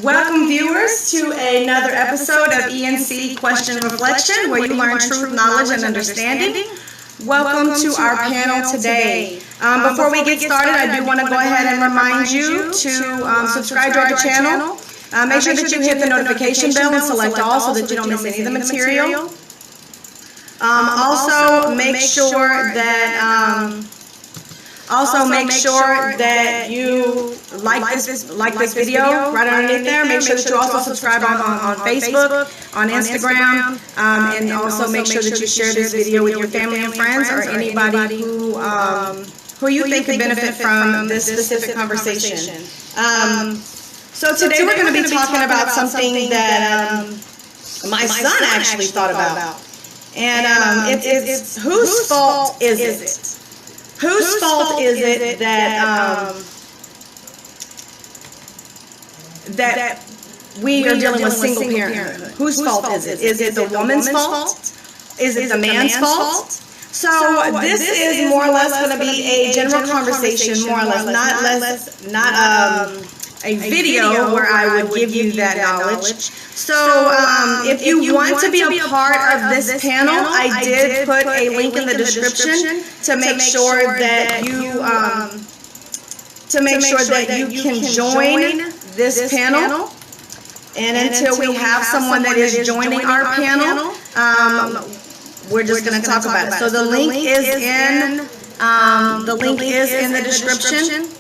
Welcome viewers to another episode of E&C Question Reflection, where you learn truth, knowledge, and understanding. Welcome to our panel today. Before we get started, I do want to go ahead and remind you to subscribe to our channel. Make sure that you hit the notification bell and select all so that you don't miss any of the material. Also, make sure that you like this video right underneath there. Make sure that you also subscribe on Facebook, on Instagram, and also make sure that you share this video with your family and friends or anybody who you think could benefit from this specific conversation. So today we're going to be talking about something that my son actually thought about, and it's whose fault is it? Whose fault is it that we are dealing with single parenthood? Whose fault is it? Is it the woman's fault? Is it the man's fault? So this is more or less going to be a general conversation, more or less, not a video where I would give you that knowledge. So if you want to be a part of this panel, I did put a link in the description to make sure that you can join this panel. And until we have someone that is joining our panel, we're just going to talk about it. So the link is in the description.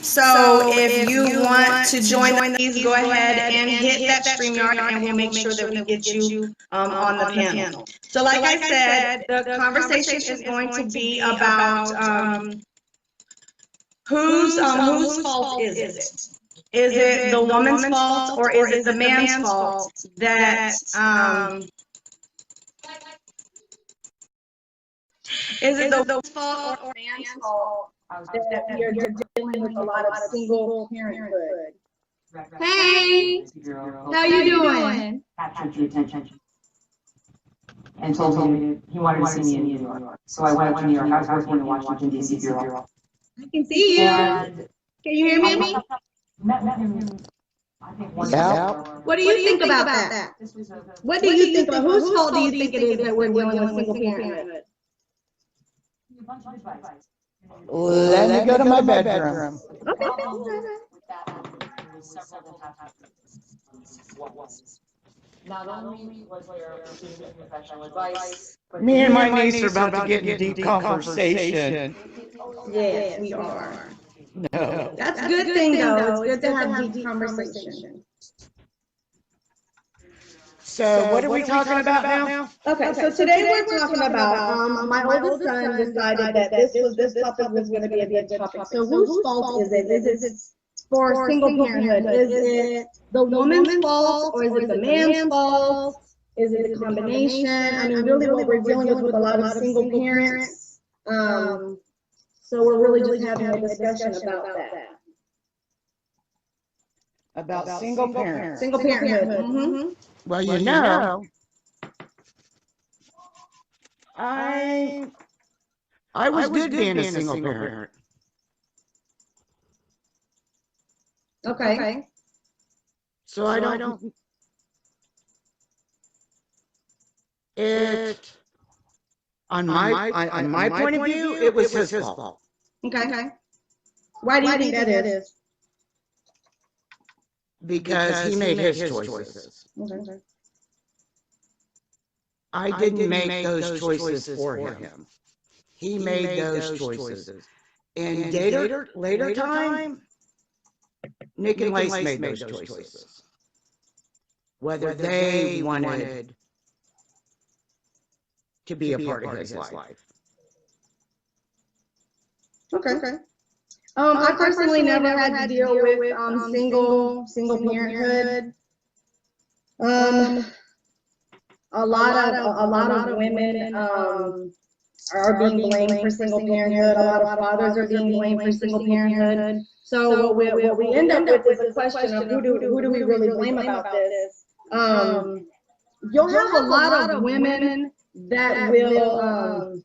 So if you want to join, please go ahead and hit that StreamYard, and we'll make sure that we get you on the panel. So like I said, the conversation is going to be about whose fault is it? Is it the woman's fault, or is it the man's fault that is it the woman's fault or man's fault that we are dealing with a lot of single parenthood? Hey, how you doing? Captured the attention and told me he wanted to see me in New York. So I went up to New York. I was working in the Washington, D.C. bureau. I can see you. And Can you hear me? met him, I think, one day. What do you think about that? What do you think? Whose fault do you think it is that we're dealing with single parenthood? Let me go to my bedroom. Okay. Not only was there professional advice, Me and my niece are about to get in deep conversation. Yes, we are. No. That's a good thing, though. It's good to have deep conversation. So what are we talking about now? Okay, so today we're talking about my oldest son decided that this topic was going to be a good topic. So whose fault is it? Is it for single parenthood? Is it the woman's fault, or is it the man's fault? Is it a combination? I mean, really what we're dealing with a lot of single parents. So we're really just having a discussion about that. About single parents. Single parenthood. Mm-hmm. Well, you know, I was good being a single parent. Okay. So I don't. It on my point of view, it was his fault. Okay. Why do you think that is? Because he made his choices. Okay. I didn't make those choices for him. He made those choices. And later time, Nick and Lace made those choices. Whether they wanted to be a part of his life. Okay. I personally never had to deal with single parenthood. A lot of women are being blamed for single parenthood. A lot of fathers are being blamed for single parenthood. So what we end up with is a question of who do we really blame about this? You'll have a lot of women that will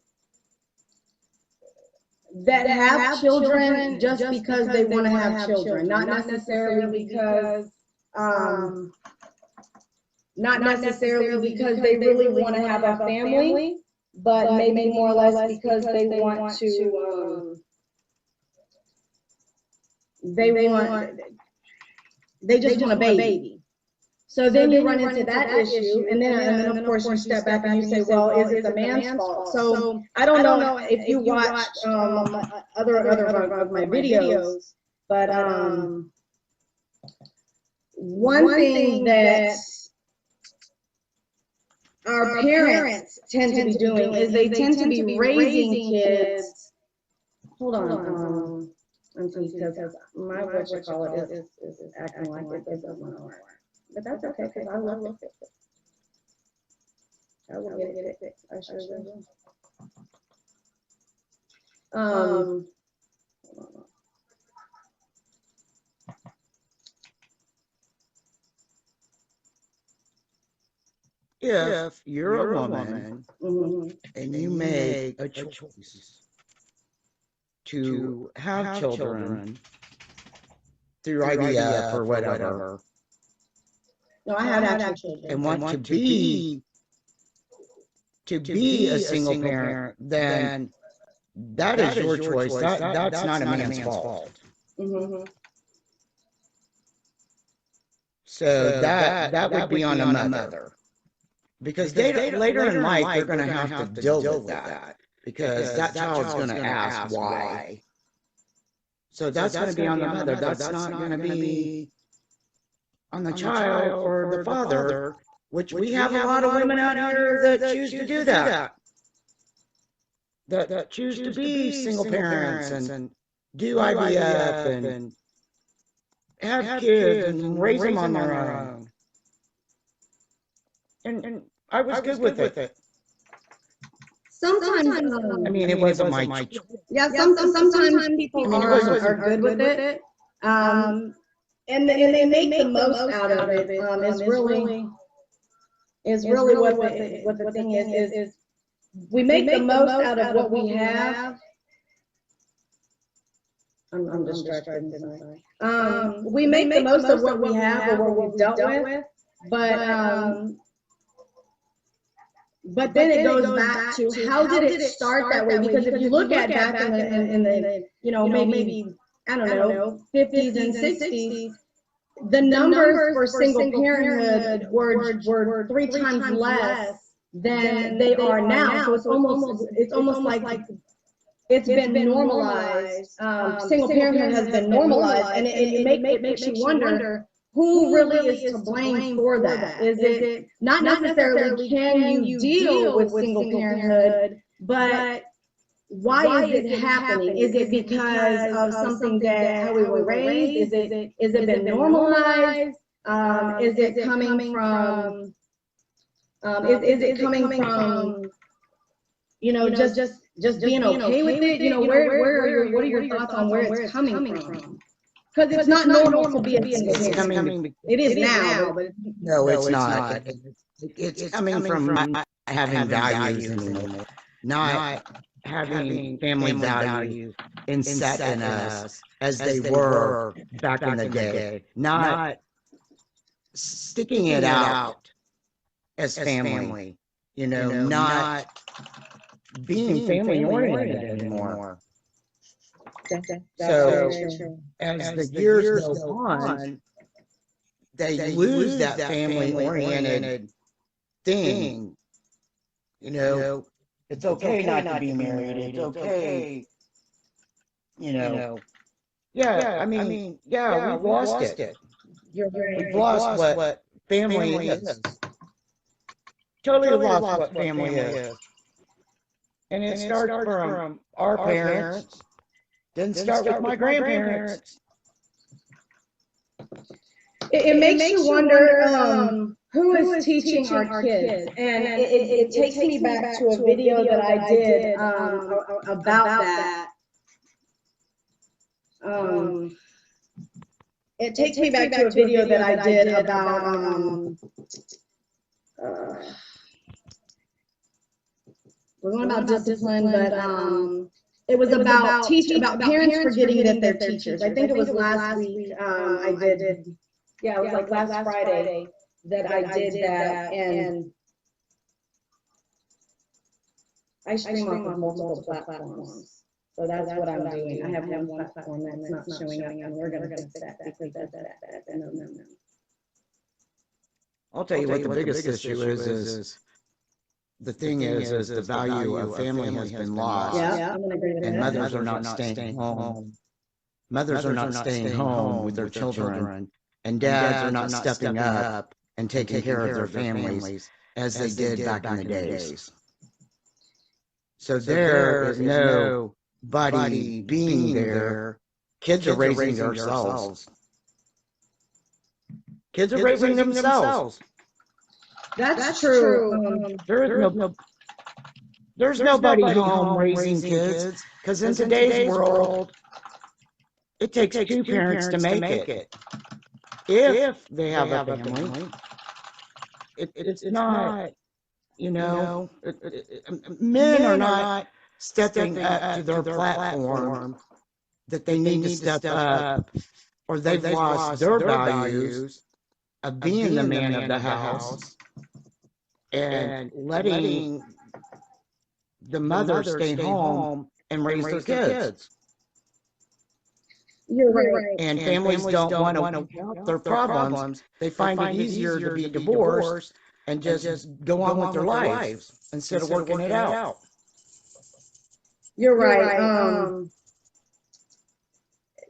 that have children just because they want to have children, not necessarily because Not necessarily because they really want to have a family, but maybe more or less because they want to, they just want a baby. So then you run into that issue, and then of course you step back and you say, well, is it the man's fault? So I don't know if you watched other of my videos, but one thing that our parents tend to be doing is they tend to be raising kids. Hold on, because my what you call it is acting like it doesn't work. But that's okay, because I will fix it. I will get it fixed. I sure will. If you're a woman and you make a choice to have children through IVF or whatever, no, I have actual children, and want to be a single parent, then that is your choice. That's not a man's fault. So that would be on a mother. Because later in life, they're going to have to deal with that. Because that child's going to ask why. So that's going to be on the mother. That's not going to be on the child or the father, which we have a lot of women out here that choose to do that. That choose to be single parents and do IVF and have kids and raise them on their own. And I was good with it. Sometimes, I mean, it wasn't my choice. yeah, sometimes people are good with it. And they make the most out of it. Is really what the thing is we make the most out of what we have. I'm distracted. We make the most of what we have or what we've dealt with, but then it goes back to how did it start that way? Because if you look at back in the maybe I don't know 50s and 60s, the numbers for single parenthood were 3 times less than they are now. So it's almost like it's been normalized. Single parenthood has been normalized, and it makes you wonder who really is to blame for that. Is it not necessarily can you deal with single parenthood, but why is it happening? Is it because of something that how we were raised? Is it been normalized? Is it coming from? Is it coming from? Just being okay with it. What are your thoughts on where it's coming from? Because it's not normal to be a single parent. It is now, but no, it's not. It's coming from not having values anymore, not having family values inset in us as they were back in the day, not sticking it out as family, not being family oriented anymore. So as the years go on, they lose that family oriented thing. It's okay not to be married. It's okay. Yeah, we've lost it. We've lost what family is. Totally lost what family is. And it starts from our parents, didn't start with my grandparents. It makes you wonder who is teaching our kids. And it takes me back to a video that I did about that. It takes me back to a video that I did about we're going about discipline, but it was about parents forgetting that they're teachers. I think it was last week I did Yeah, it was like last Friday that I did that, and I stream off of multiple platforms. So that's what I'm doing. I have one platform that's not showing up, and we're gonna fix that because that's no. I'll tell you what the biggest issue is the thing is the value of family has been lost. Yeah, I'm gonna agree with And that. mothers are not staying home. Mothers are not staying home with their children, and dads are not stepping up and taking care of their families as they did back in the days. So there is nobody being there. Kids are raising themselves. Kids are raising themselves. That's true. There's nobody home raising kids, because in today's world, it takes two parents to make it. If they have a family, it's not, men are not stepping up to their platform that they need to step up, or they've lost their values of being the man of the house and letting the mother stay home and raise their kids. You're right. And families don't want to help their problems. They find it easier to be divorced and just go on with their lives instead of working it out. You're right.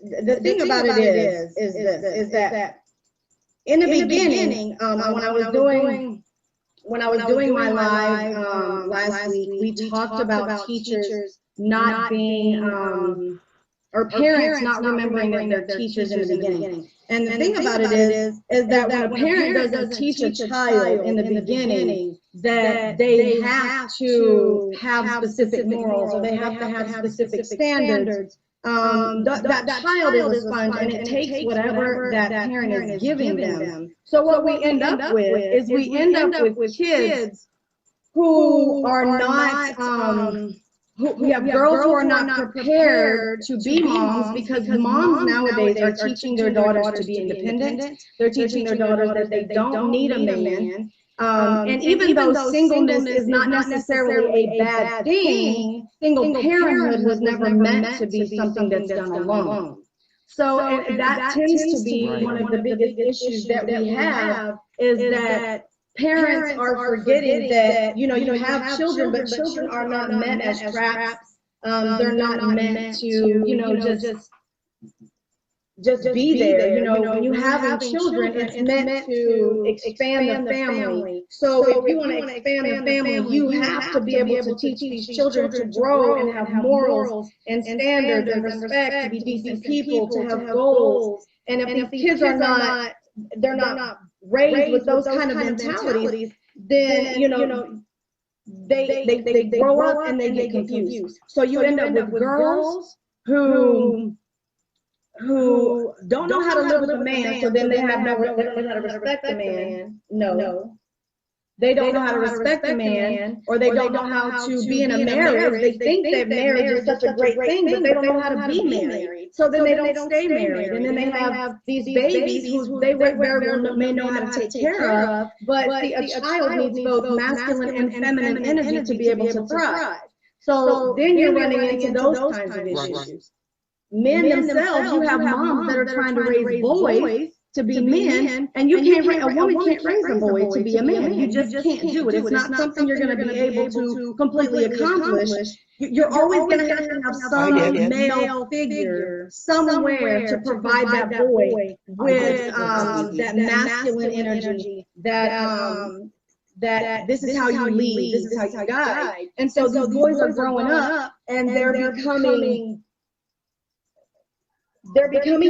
The thing about it is that in the beginning, when I was doing my live last week, we talked about teachers not being or parents not remembering that they're teachers in the beginning. And the thing about it is that when a parent doesn't teach a child in the beginning that they have to have specific morals, or they have to have specific standards, that child is a sponge, and it takes whatever that parent is giving them. So what we end up with is we end up with kids who are not, we have girls who are not prepared to be moms, because moms nowadays are teaching their daughters to be independent. They're teaching their daughters that they don't need a man. And even though singleness is not necessarily a bad thing, single parenthood was never meant to be something that's done alone. So that tends to be one of the biggest issues that we have, is that parents are forgetting that, you have children, but children are not meant as traps. They're not meant to, just be there. When you have children, it's meant to expand the family. So if you want to expand the family, you have to be able to teach these children to grow and have morals and standards and respect, to be decent people, to have goals. And if these kids are not, they're not raised with those kind of mentalities, then they grow up and they get confused. So you end up with girls who don't know how to live with a man, so then they don't know how to respect a man. No. They don't know how to respect a man, or they don't know how to be in a marriage. They think that marriage is such a great thing, but they don't know how to be married. So then they don't stay married, and then they have these babies who they may know how to take care of. But see, a child needs both masculine and feminine energy to be able to thrive. So then you're running into those kinds of issues. Men themselves, you have moms that are trying to raise boys to be men, and a woman can't raise a boy to be a man. You just can't do it. It's not something you're going to be able to completely accomplish. You're always going to have some male figure somewhere to provide that boy with that masculine energy, that this is how you lead, this is how you guide. And so these boys are growing up, and they're becoming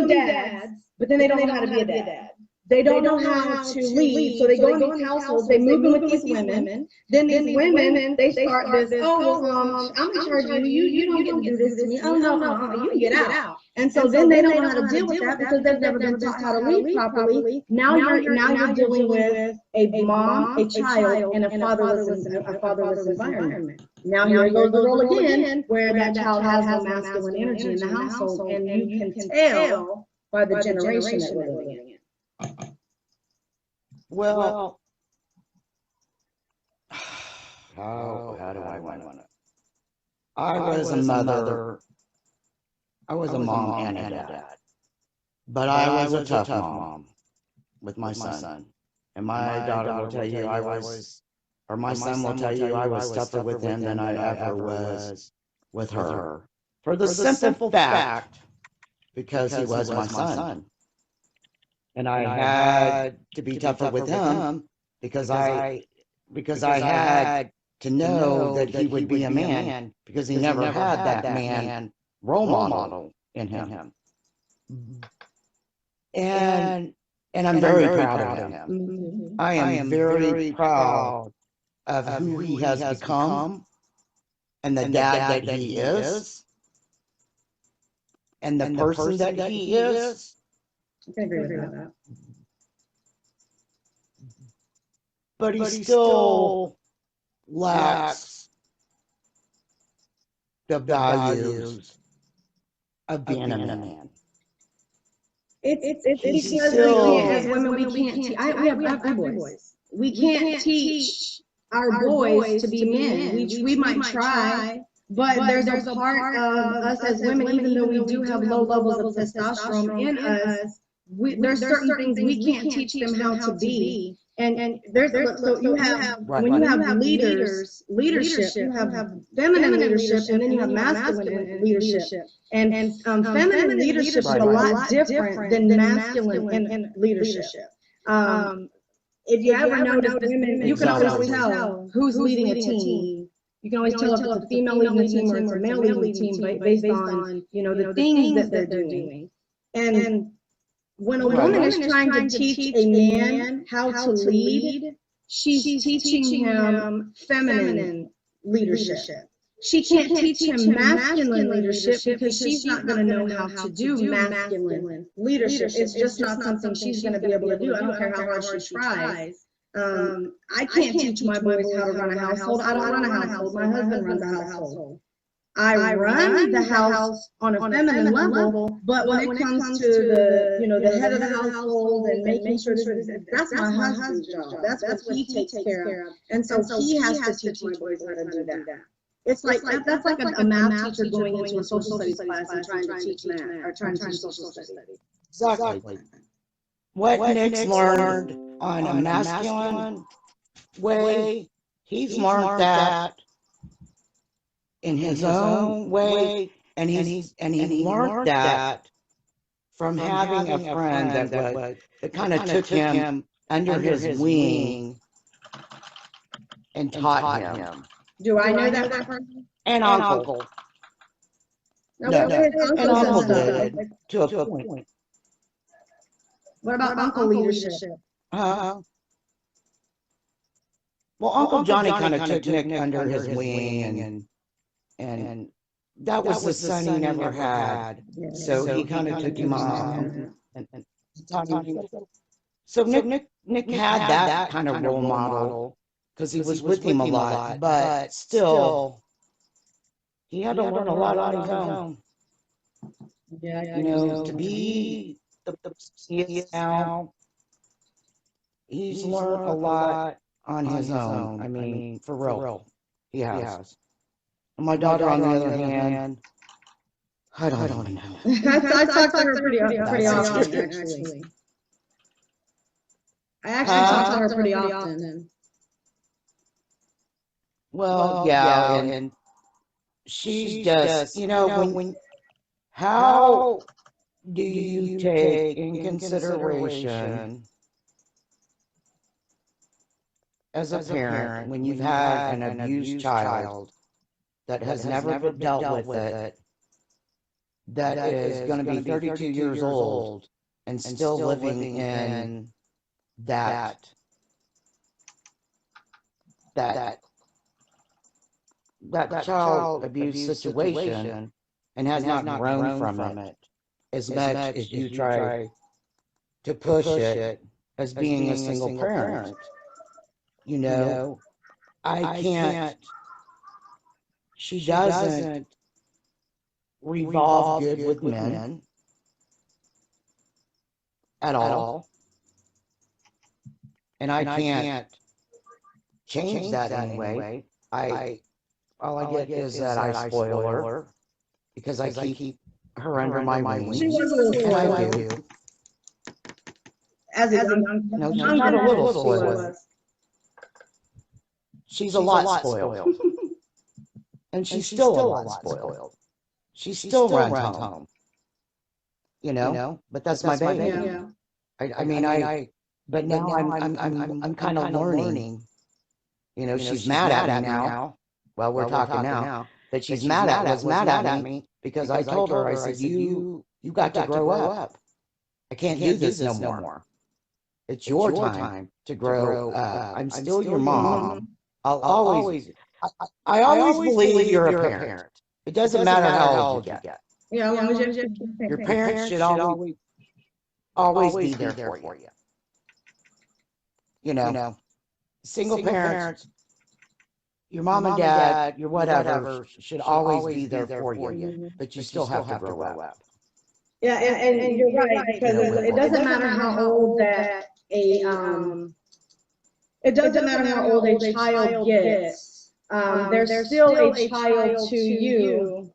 dads, but then they don't know how to be a dad. They don't know how to lead, so they go in these households, they move in with these women. Then these women, they start this, I'm in charge of you, you don't get to do this to me. Oh, no, you get out. And so then they don't know how to deal with that, because they've never been taught how to lead properly. Now you're dealing with a mom, a child, and a fatherless environment. Now here goes the role again, where that child has no masculine energy in the household, and you can tell by the generation that we're living in. Well, how do I want it? I was a mother. I was a mom and a dad. But I was a tough mom with my son. And my daughter will tell you or my son will tell you I was tougher with him than I ever was with her. For the simple fact, because he was my son. And I had to be tougher with him because I had to know that he would be a man because he never had that man role model in him. And I'm very proud of him. Mhm. I am very proud of who he has become and the dad that he is and the person that he is. I can agree with that. But he still lacks the values of being a man. It's He's because still- we can't, as women, we can't teach. We have two boys. We can't teach our boys to be men. We might try, but there's a part of us as women, even though we do have low levels of testosterone in us, there's certain things we can't teach them how to be. And there's so you have Right. when you have leadership, you have feminine leadership, and then you have masculine leadership. And feminine leadership is a lot different than masculine leadership. If you ever notice women, you can always tell who's leading a team. You can always tell if it's a female leading a team or it's a male leading a team based on, the things that they're doing. And when a woman is trying to teach a man how to lead, she's teaching him feminine leadership. She can't teach him masculine leadership because she's not going to know how to do masculine leadership. It's just not something she's going to be able to do. I don't care how hard she tries. I can't teach my boys how to run a household. I don't run a household. My husband runs a household. I run the house on a feminine level, but when it comes to the head of the household and making sure that's my husband's job. That's what he takes care of. And so he has to teach my boys how to do that. It's like that's like a math teacher going into a social studies class and trying to teach math or trying to teach social studies. Exactly. What Nick's learned on a masculine way, he's learned that in his own way, and he's learned that from having a friend that kind of took him under his wing and taught him. Do I know that person? And uncle. No, And uncle did to a point. What about uncle leadership? Well, Uncle Johnny kind of took Nick under his wing, and that was the son he never had. So he kind of took him on and taught him. So Nick had that kind of role model because he was with him a lot, but still, he had to learn a lot on his own. To be the he is now, he's learned a lot on his own. I mean, for real, he has. And my daughter, on the other hand, I don't even know. I talk to her pretty often, actually. I actually talk to her pretty often. Well, yeah, and she's just, when how do you take in consideration as a parent when you've had an abused child that has never been dealt with it, that is going to be 32 years old and still living in that child abuse situation and has not grown from it as much as you try to push it as being a single parent. I can't, she doesn't revolve good with men at all. and I can't change that anyway. All I get is that I spoil her because I keep her under my wing. She was a little And I spoiled. do. As a young, No, she's younger not a than little she spoiled. was. She's a lot spoiled. And she's still a lot spoiled. She still runs home. You know, but that's my baby. Yeah. I mean, but now I'm kind of learning. You know, she's mad at me now. Well, we're talking now. But she's mad at me because I told her, I said, you got to grow up. I can't do this no more. It's your time to grow up. I'm still your mom. I always believe you're a parent. It doesn't matter how old you get. Yeah, as long as Your parents should always be there for you. You know, single parents, your mom and dad, your whatever, should always be there for you. But you still have to grow up. Yeah, and you're right, because it doesn't matter how old that it doesn't matter how old a child gets. There's still a child to you.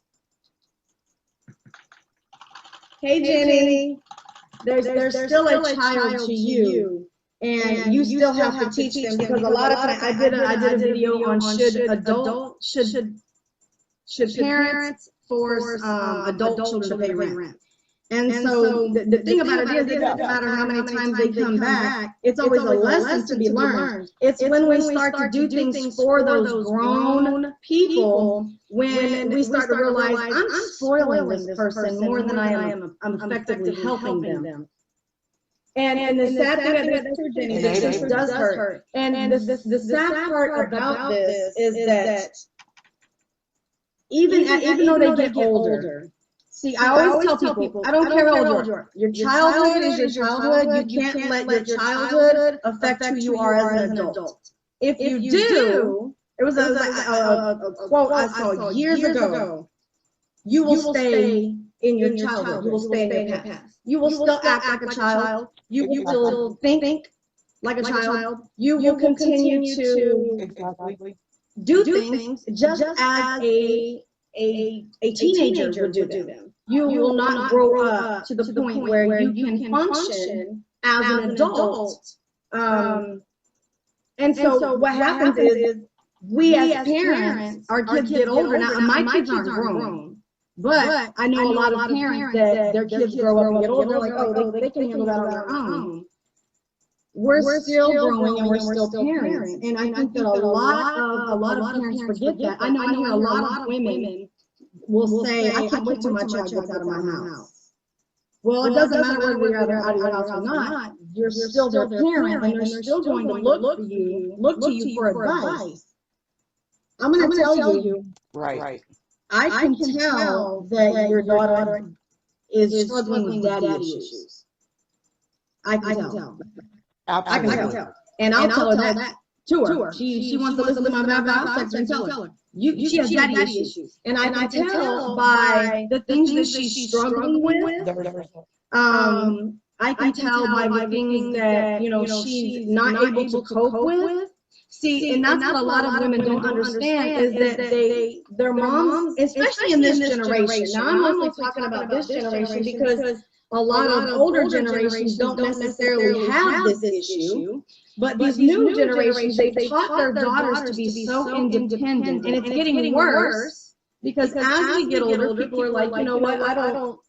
Hey, Jenny. There's still a child to you, and you still have to teach them, because a lot of times I did a video on should parents force adult children to pay rent. And so the thing about it is, it doesn't matter how many times they come back, it's always a lesson to be learned. It's when we start to do things for those grown people, when we start to realize, I'm spoiling this person more than I'm effectively helping them. And the sad thing is, that's true, Jenny, this does hurt. And the sad part about this is that even though they get older, see, I always tell people, I don't care how old you are. Your childhood is your childhood. You can't let your childhood affect who you are as an adult. If you do, it was a quote I saw years ago, you will stay in your childhood. You will stay in your past. You will still act like a child. You will still think like a child. You will continue to do things just as a teenager would do them. You will not grow up to the point where you can function as an adult. And so what happens is, we as parents, our kids get older. Now, my kids aren't grown, but I know a lot of parents that their kids grow up and get older, like, oh, they can handle that on their own. We're still growing and we're still parents. And I think that a lot of parents forget that. I know a lot of women will say, I can't wait till my child gets out of my house. Well, it doesn't matter whether you're out of your house or not. You're still their parent, and they're still going to look to you for advice. I'm going to tell you, Right. I can tell that your daughter is struggling with daddy issues. I can tell. I can tell. And I'll tell her that to her. She wants to listen to my mouth. I'll text her and tell her. She has daddy issues. And I can tell by the things that she's struggling with. I can tell by the things that, she's not able to cope with. See, and that's what a lot of women don't understand, is that their moms, especially in this generation. Now, I'm mostly talking about this generation, because a lot of older generations don't necessarily have this issue. But these new generations, they've taught their daughters to be so independent, and it's getting worse, because as we get older, people are like, you know what, I don't,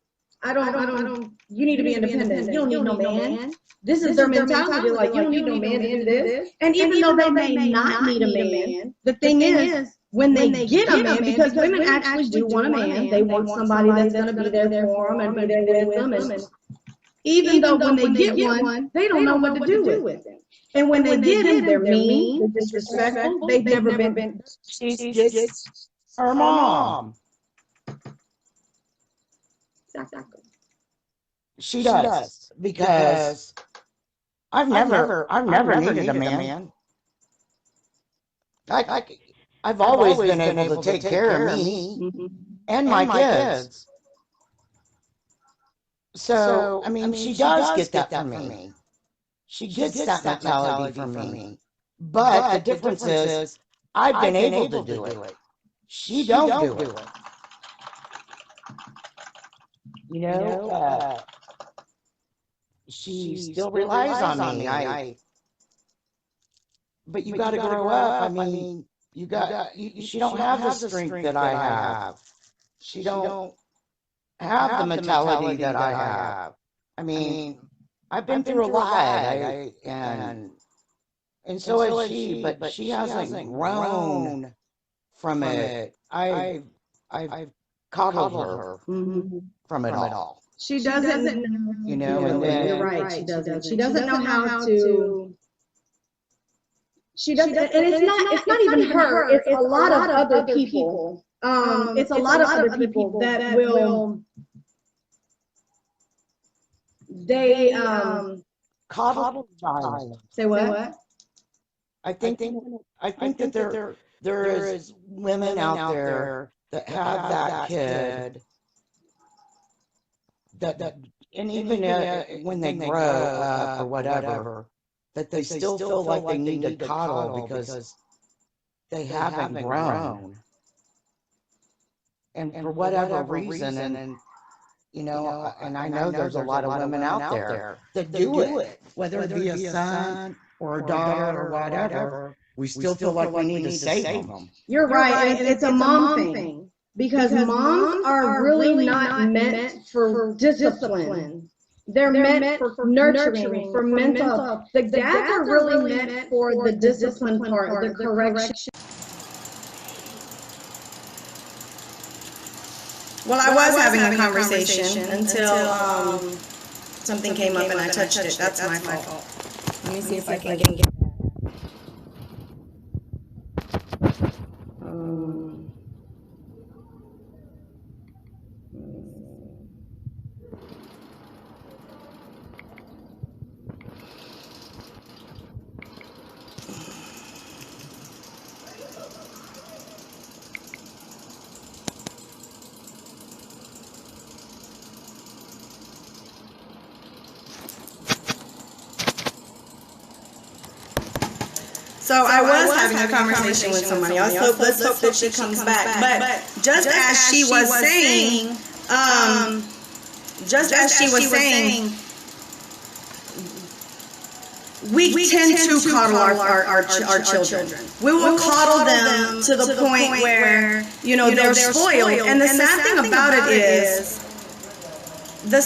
you need to be independent. You don't need no man. This is their mentality. Like, you don't need no man to do this. And even though they may not need a man, the thing is, when they get a man, because women actually do want a man, they want somebody that's going to be there for them and be there with them. And even though when they get one, they don't know what to do with him. And when they get him, they're mean, they're disrespectful. They've never been. She's just her mom. Exactly. She does, because I've never needed a man. I've always been able to take care of me and my kids. So, I mean, she does get that from me. She gets that mentality from me. But the difference is, I've been able to do it. She don't do it. You know, she still relies on me. But you got to grow up. I mean, she don't have the strength that I have. She don't have the mentality that I have. I mean, I've been through a lot, and so has she, but she hasn't grown from it. I've coddled her from it all. She doesn't know, You know, and then you're right, she doesn't. She doesn't know how to. She doesn't, and it's not even her. It's a lot of other people. It's a lot of other people that will. They coddle child. say what? I think that there is women out there that have that kid that and even when they grow up or whatever, that they still feel like they need to coddle because they haven't grown. And for whatever reason, and you know, and I know there's a lot of women out there that do it, whether it be a son or a daughter or whatever, we still feel like we need to save them. You're right, and it's a mom thing. Because moms are really not meant for discipline. They're meant for nurturing, for mental. The dads are really meant for the discipline part, the correction. Well, I was having a conversation until something came up and I touched it. That's my fault. Let me see if I can get that. So I was having a conversation with somebody else. So let's hope that she comes back. But just as she was saying, we tend to coddle our children. We will coddle them to the point where, you know, they're spoiled. And the sad thing about it is, that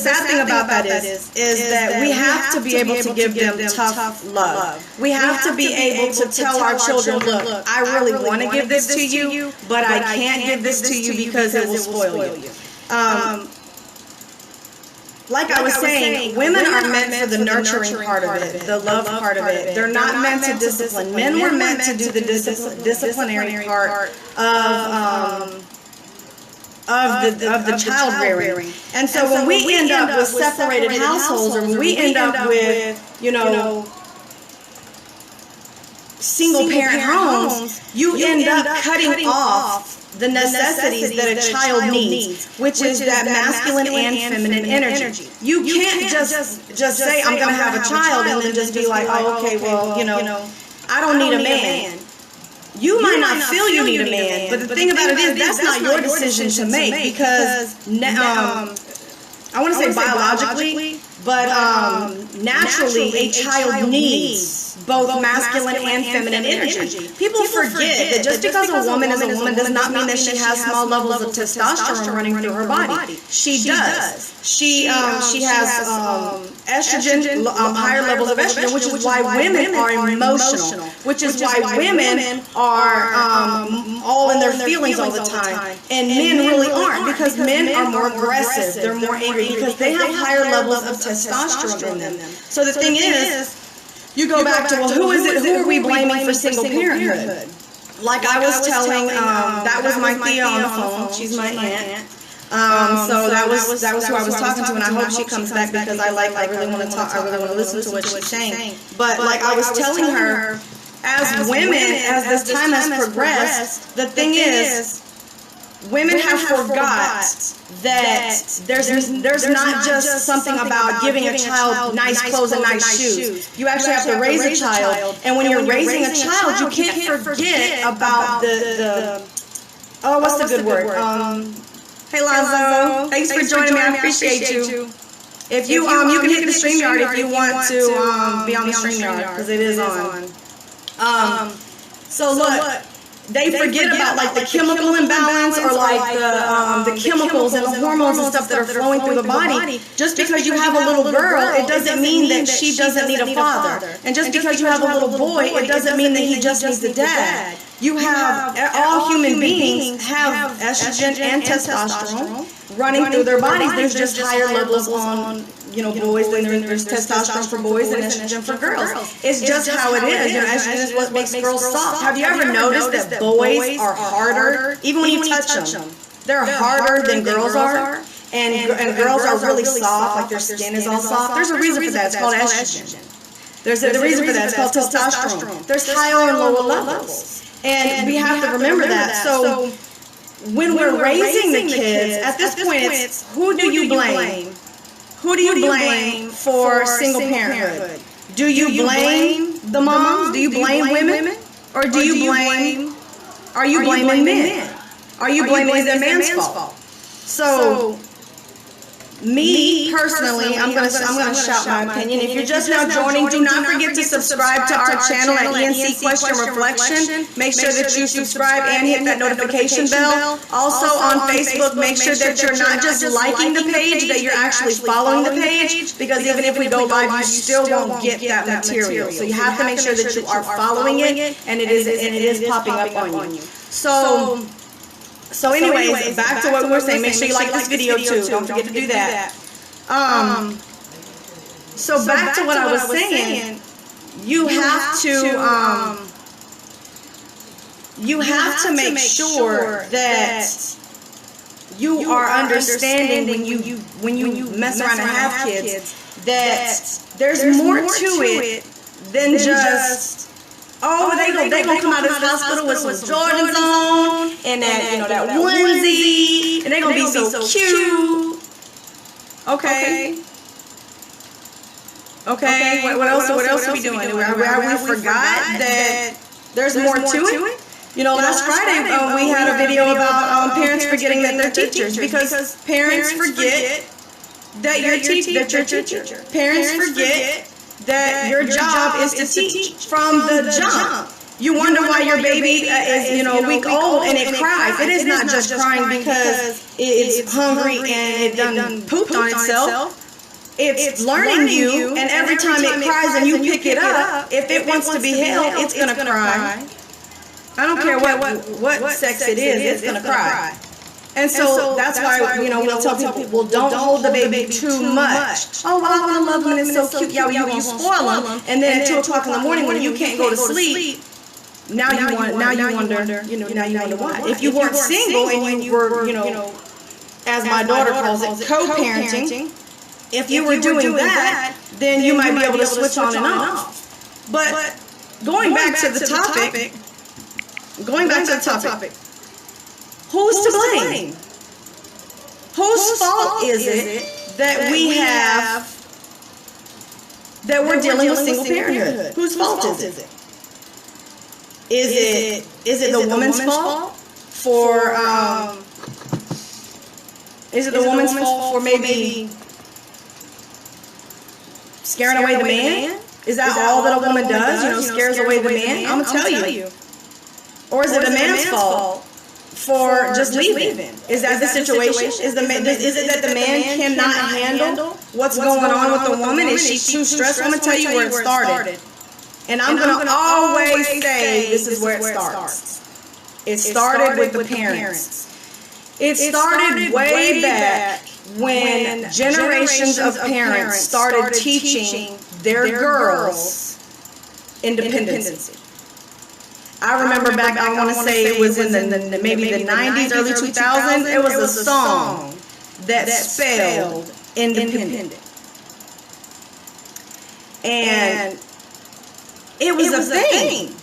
we have to be able to give them tough love. We have to be able to tell our children, look, I really want to give this to you, but I can't give this to you because it will spoil you. Like I was saying, women are meant for the nurturing part of it, the love part of it. They're not meant to discipline. Men were meant to do the disciplinary part of the child rearing. And so when we end up with separated households, or when we end up with, you know, single parent homes, you end up cutting off the necessities that a child needs, which is that masculine and feminine energy. You can't just say, I'm going to have a child, and then just be like, oh, okay, well, you know, I don't need a man. You might not feel you need a man, but the thing about it is that's not your decision to make, because I want to say biologically, but naturally a child needs both masculine and feminine energy. People forget that just because a woman is a woman does not mean that she has small levels of testosterone running through her body. She does. She has estrogen, higher levels of estrogen, which is why women are emotional, which is why women are all in their feelings all the time, and men really aren't, because men are more aggressive, they're more angry, because they have higher levels of testosterone in them. So the thing is, you go back to, well, who are we blaming for single parenthood? Like I was telling, that was my Thea on the phone, she's my aunt. So that was who I was talking to, and I hope she comes back, because I really want to talk, I really want to listen to what she's saying. But like I was telling her, as women, as this time has progressed, the thing is, women have forgot that there's not just something about giving a child nice clothes and nice shoes. You actually have to raise a child, and when you're raising a child, you can't forget about the what's the good word? Hey Lonzo, thanks for joining me. I appreciate you. If you can hit the StreamYard if you want to be on the StreamYard, because it is on. So look. They forget about like the chemical imbalance or like the chemicals and the hormones and stuff that are flowing through the body. Just because you have a little girl, it doesn't mean that she doesn't need a father. And just because you have a little boy, it doesn't mean that he just needs a dad. You have, all human beings have estrogen and testosterone running through their bodies. There's just higher levels on, boys, than there's testosterone for boys and estrogen for girls. It's just how it is. Estrogen is what makes girls soft. Have you ever noticed that boys are harder, even when you touch them? They're harder than girls are, and girls are really soft, like their skin is all soft. There's a reason for that. It's called estrogen. There's a reason for that. It's called testosterone. There's higher and lower levels. And we have to remember that. So when we're raising the kids, at this point, it's who do you blame? Who do you blame for single parenthood? Do you blame the moms? Do you blame women? Or are you blaming men? Are you blaming it their man's fault? So, me personally, I'm gonna shout my opinion. If you're just now joining, do not forget to subscribe to our channel at E&C Question Reflection. Make sure that you subscribe and hit that notification bell. Also on Facebook, make sure that you're not just liking the page, that you're actually following the page, because even if we go live, you still won't get that material. So you have to make sure that you are following it, and it is popping up on you. So anyways, back to what we were saying. Make sure you like this video too. Don't forget to do that. So back to what I was saying. You have to make sure that you are understanding when you mess around and have kids that there's more to it than just. They gonna come out of this hospital with some Jordans on and that onesie, and they gonna be so cute. Okay. What else are we doing? We forgot that there's more to it. Last Friday we had a video about parents forgetting that they're teachers, because parents forget that you're a teacher. Parents forget that your job is to teach from the jump. You wonder why your baby is, a week old and it cries. It is not just crying because it's hungry and it done pooped on itself. It's learning you, and every time it cries and you pick it up, if it wants to be held, it's gonna cry. I don't care what sex it is, it's gonna cry. And so that's why, we'll tell people, well, don't hold the baby too much. Oh, well, I want to love them and it's so cute. Yeah, well, you're going to spoil them. And then at 2 o'clock in the morning when you can't go to sleep, now you wonder why. If you weren't single and you were, as my daughter calls it, co-parenting, if you were doing that, then you might be able to switch on and off. But going back to the topic, who's to blame? Whose fault is it that we're dealing with single parenthood? Whose fault is it? Is it the woman's fault for maybe scaring away the man? Is that all that a woman does? Scares away the man? I'm gonna tell you. Or is it a man's fault for just leaving? Is that the situation? Is it that the man cannot handle what's going on with the woman? Is she too stressed? I'm gonna tell you where it started. And I'm gonna always say this is where it starts. It started with the parents. It started way back when generations of parents started teaching their girls independence. I remember back, I want to say it was in maybe the 90s, early 2000s, it was a song that spelled independent. And it was a thing.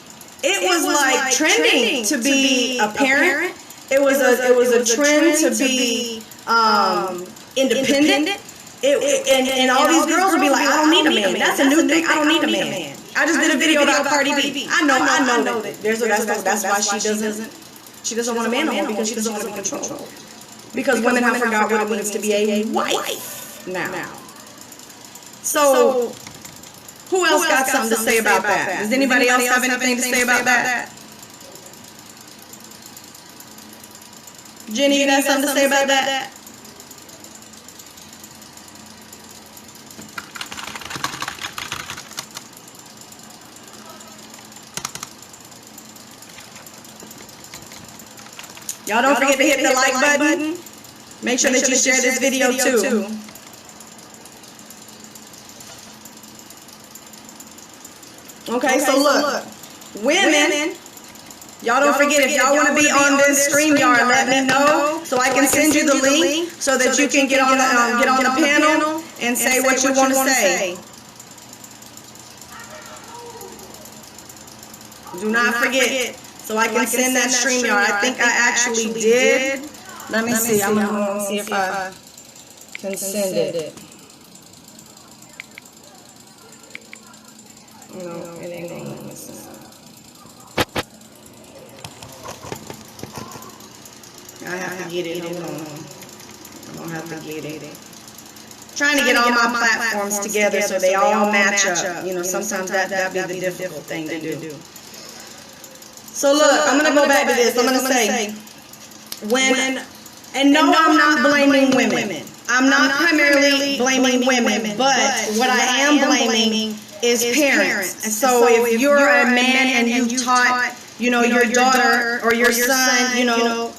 It was like trending to be a parent It was a trend to be independent. And all these girls would be like, I don't need a man. That's a new thing. I don't need a man. I just did a video about Cardi B. I know that. That's why she doesn't want a man no more, because she doesn't want to be controlled. Because women have forgot what it means to be a wife now. So, who else got something to say about that? Does anybody else have anything to say about that? Jenny, you got something to say about that? Y'all don't forget to hit the like button. Make sure that you share this video too. Okay, so look, women, y'all don't forget, if y'all want to be on this StreamYard, let me know so I can send you the link so that you can get on the panel and say what you want to say. Do not forget. So I can send that StreamYard. I think I actually did. Let me see. I'm going to see if I can send it. No, it ain't going to let me send it. I have to get it. Hold on. I'm going to have to get it. Trying to get all my platforms together so they all match up. You know, sometimes that'd be the difficult thing to do. So look, I'm going to go back to this. I'm going to say, and no, I'm not blaming women. I'm not primarily blaming women, but what I am blaming is parents. And so if you're a man and you taught, you know, your daughter or your son, you know,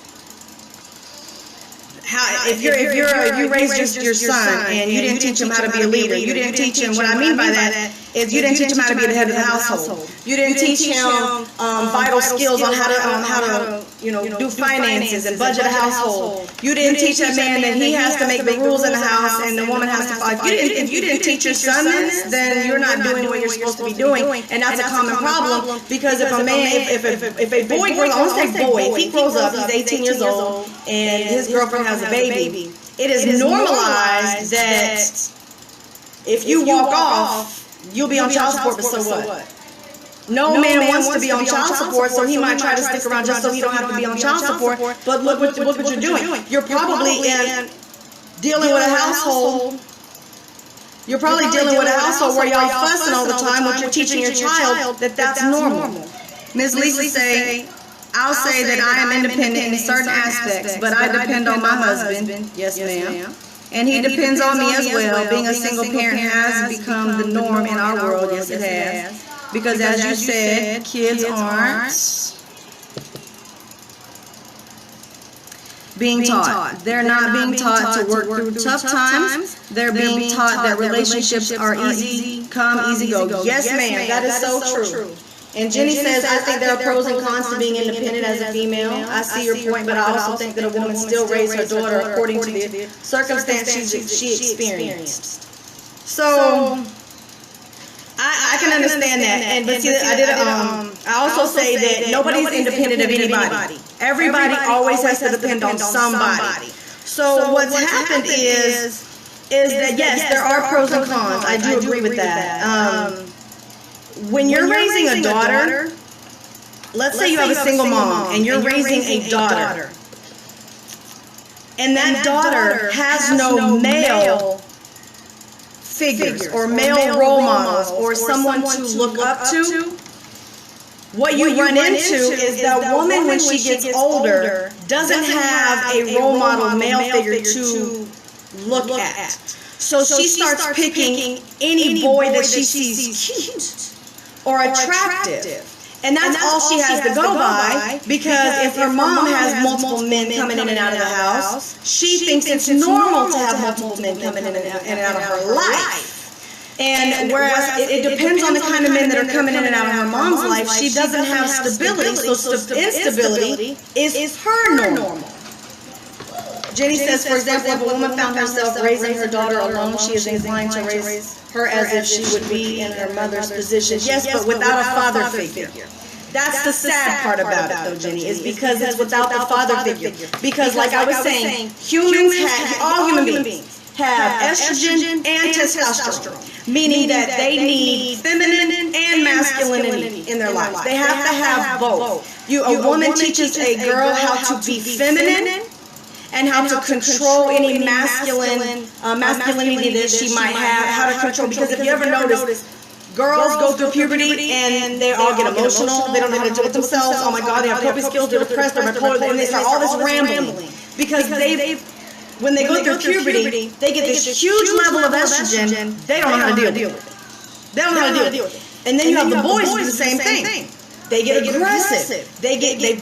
if you raised your son and you didn't teach him how to be a leader, you didn't teach him, what I mean by that is you didn't teach him how to be the head of the household. You didn't teach him vital skills on how to do finances and budget a household. You didn't teach that man that he has to make the rules in the house and the woman has to follow. If you didn't teach your son this, then you're not doing what you're supposed to be doing, and that's a common problem. Because if a man, if a boy grows, I won't say boy, if he grows up, he's 18 years old, and his girlfriend has a baby, it is normalized that if you walk off, you'll be on child support, but so what? No man wants to be on child support, so he might try to stick around just so he don't have to be on child support. But look what you're doing. You're probably dealing with a household. You're probably dealing with a household where y'all fussing all the time, what you're teaching your child that's normal. Ms. Lisa say, I'll say that I am independent in certain aspects, but I depend on my husband. Yes, ma'am. And he depends on me as well. Being a single parent has become the norm in our world. Yes, it has. Because as you said, kids aren't being taught. They're not being taught to work through tough times. They're being taught that relationships are easy come, easy go. Yes, ma'am. That is so true. And Jenny says, I think there are pros and cons to being independent as a female. I see your point, but I also think that a woman still raised her daughter according to the circumstance she experienced. So I can understand that. But see, I also say that nobody's independent of anybody. Everybody always has to depend on somebody. So what's happened is that yes, there are pros and cons. I do agree with that. When you're raising a daughter, let's say you have a single mom and you're raising a daughter, and that daughter has no male figures or male role models or someone to look up to, what you run into is that woman, when she gets older, doesn't have a role model male figure to look at. So she starts picking any boy that she sees cute or attractive. And that's all she has to go by, because if her mom has multiple men coming in and out of the house, she thinks it's normal to have multiple men coming in and out of her life. And whereas it depends on the kind of men that are coming in and out of her mom's life, she doesn't have stability, so instability is her normal. Jenny says, for example, if a woman found herself raising her daughter alone, she is inclined to raise her as if she would be in her mother's position. Yes, but without a father figure. That's the sad part about it, though, Jenny, is because it's without the father figure. Because, like I was saying, all human beings have estrogen and testosterone, meaning that they need feminine and masculinity in their lives. They have to have both. A woman teaches a girl how to be feminine and how to control any masculinity that she might have, how to control, because if you ever notice, girls go through puberty and they all get emotional, they don't know how to deal with themselves, oh my god, they have coping skills, they're depressed, they're bipolar, and they start all this rambling, because when they go through puberty, they get this huge level of estrogen, they don't know how to deal with it. They don't know how to deal with it. And then you have the boys do the same thing. They get aggressive. They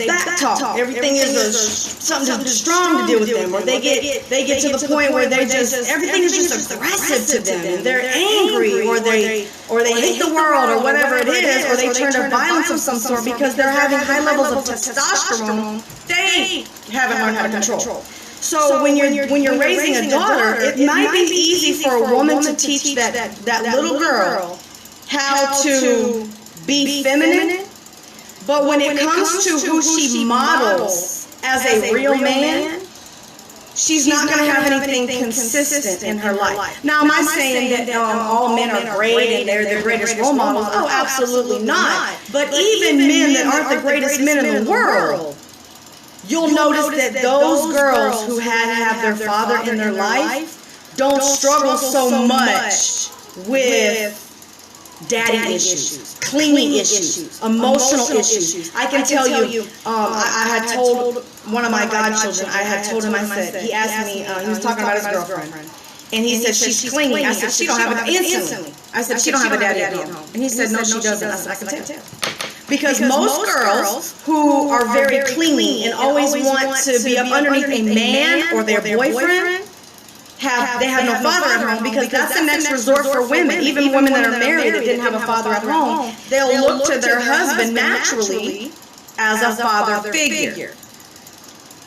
back talk. Everything is something strong to deal with them. Or they get to the point where everything is just aggressive to them. And they're angry, or they hate the world, or whatever it is, or they turn to violence of some sort because they're having high levels of testosterone they haven't learned how to control. So when you're raising a daughter, it might be easy for a woman to teach that little girl how to be feminine. But when it comes to who she models as a real man, she's not going to have anything consistent in her life. Now, am I saying that all men are great and they're the greatest role models? Oh, absolutely not. But even men that aren't the greatest men in the world, you'll notice that those girls who have their father in their life don't struggle so much with daddy issues, cleaning issues, emotional issues. I can tell you, I had told one of my godchildren, I said, he asked me, he was talking about his girlfriend, and he said, she's clingy. I said, she don't have it instantly. I said, she don't have a daddy at home. And he said, no, she doesn't. I said, I can tell. Because most girls who are very clingy and always want to be up underneath a man or their boyfriend, they have no father at home, because that's the next resort for women. Even women that are married that didn't have a father at home, they'll look to their husband naturally as a father figure.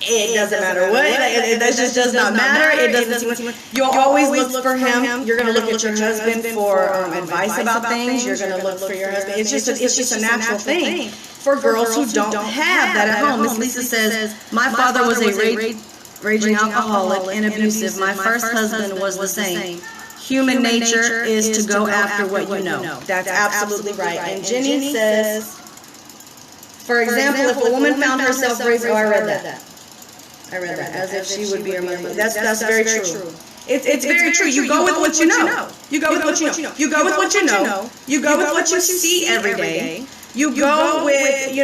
It doesn't matter what, it just does not matter. It doesn't seem, you'll always look for him. You're going to look at your husband for advice about things. You're going to look for your husband. It's just a natural thing for girls who don't have that at home. Miss Lisa says, my father was a raging alcoholic and abusive. My first husband was the same. Human nature is to go after what you know. That's absolutely right. And Jenny says, for example, if a woman found herself raising, I read that, as if she would be her mother. That's very true. It's very true. You go with what you know. You go with what you know. You go with what you know. You go with what you see every day. You go with,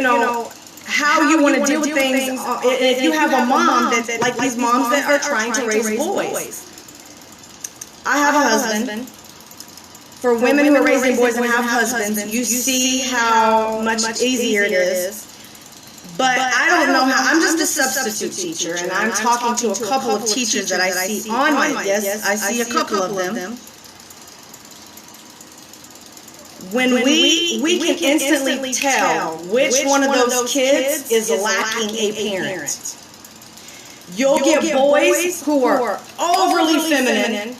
how you want to deal with things. If you have a mom that, like these moms that are trying to raise boys. I have a husband. For women who are raising boys and have husbands, you see how much easier it is. But I don't know how. I'm just a substitute teacher, and I'm talking to a couple of teachers that I see on my, yes, I see a couple of them. When we can instantly tell which one of those kids is lacking a parent. You'll get boys who are overly feminine.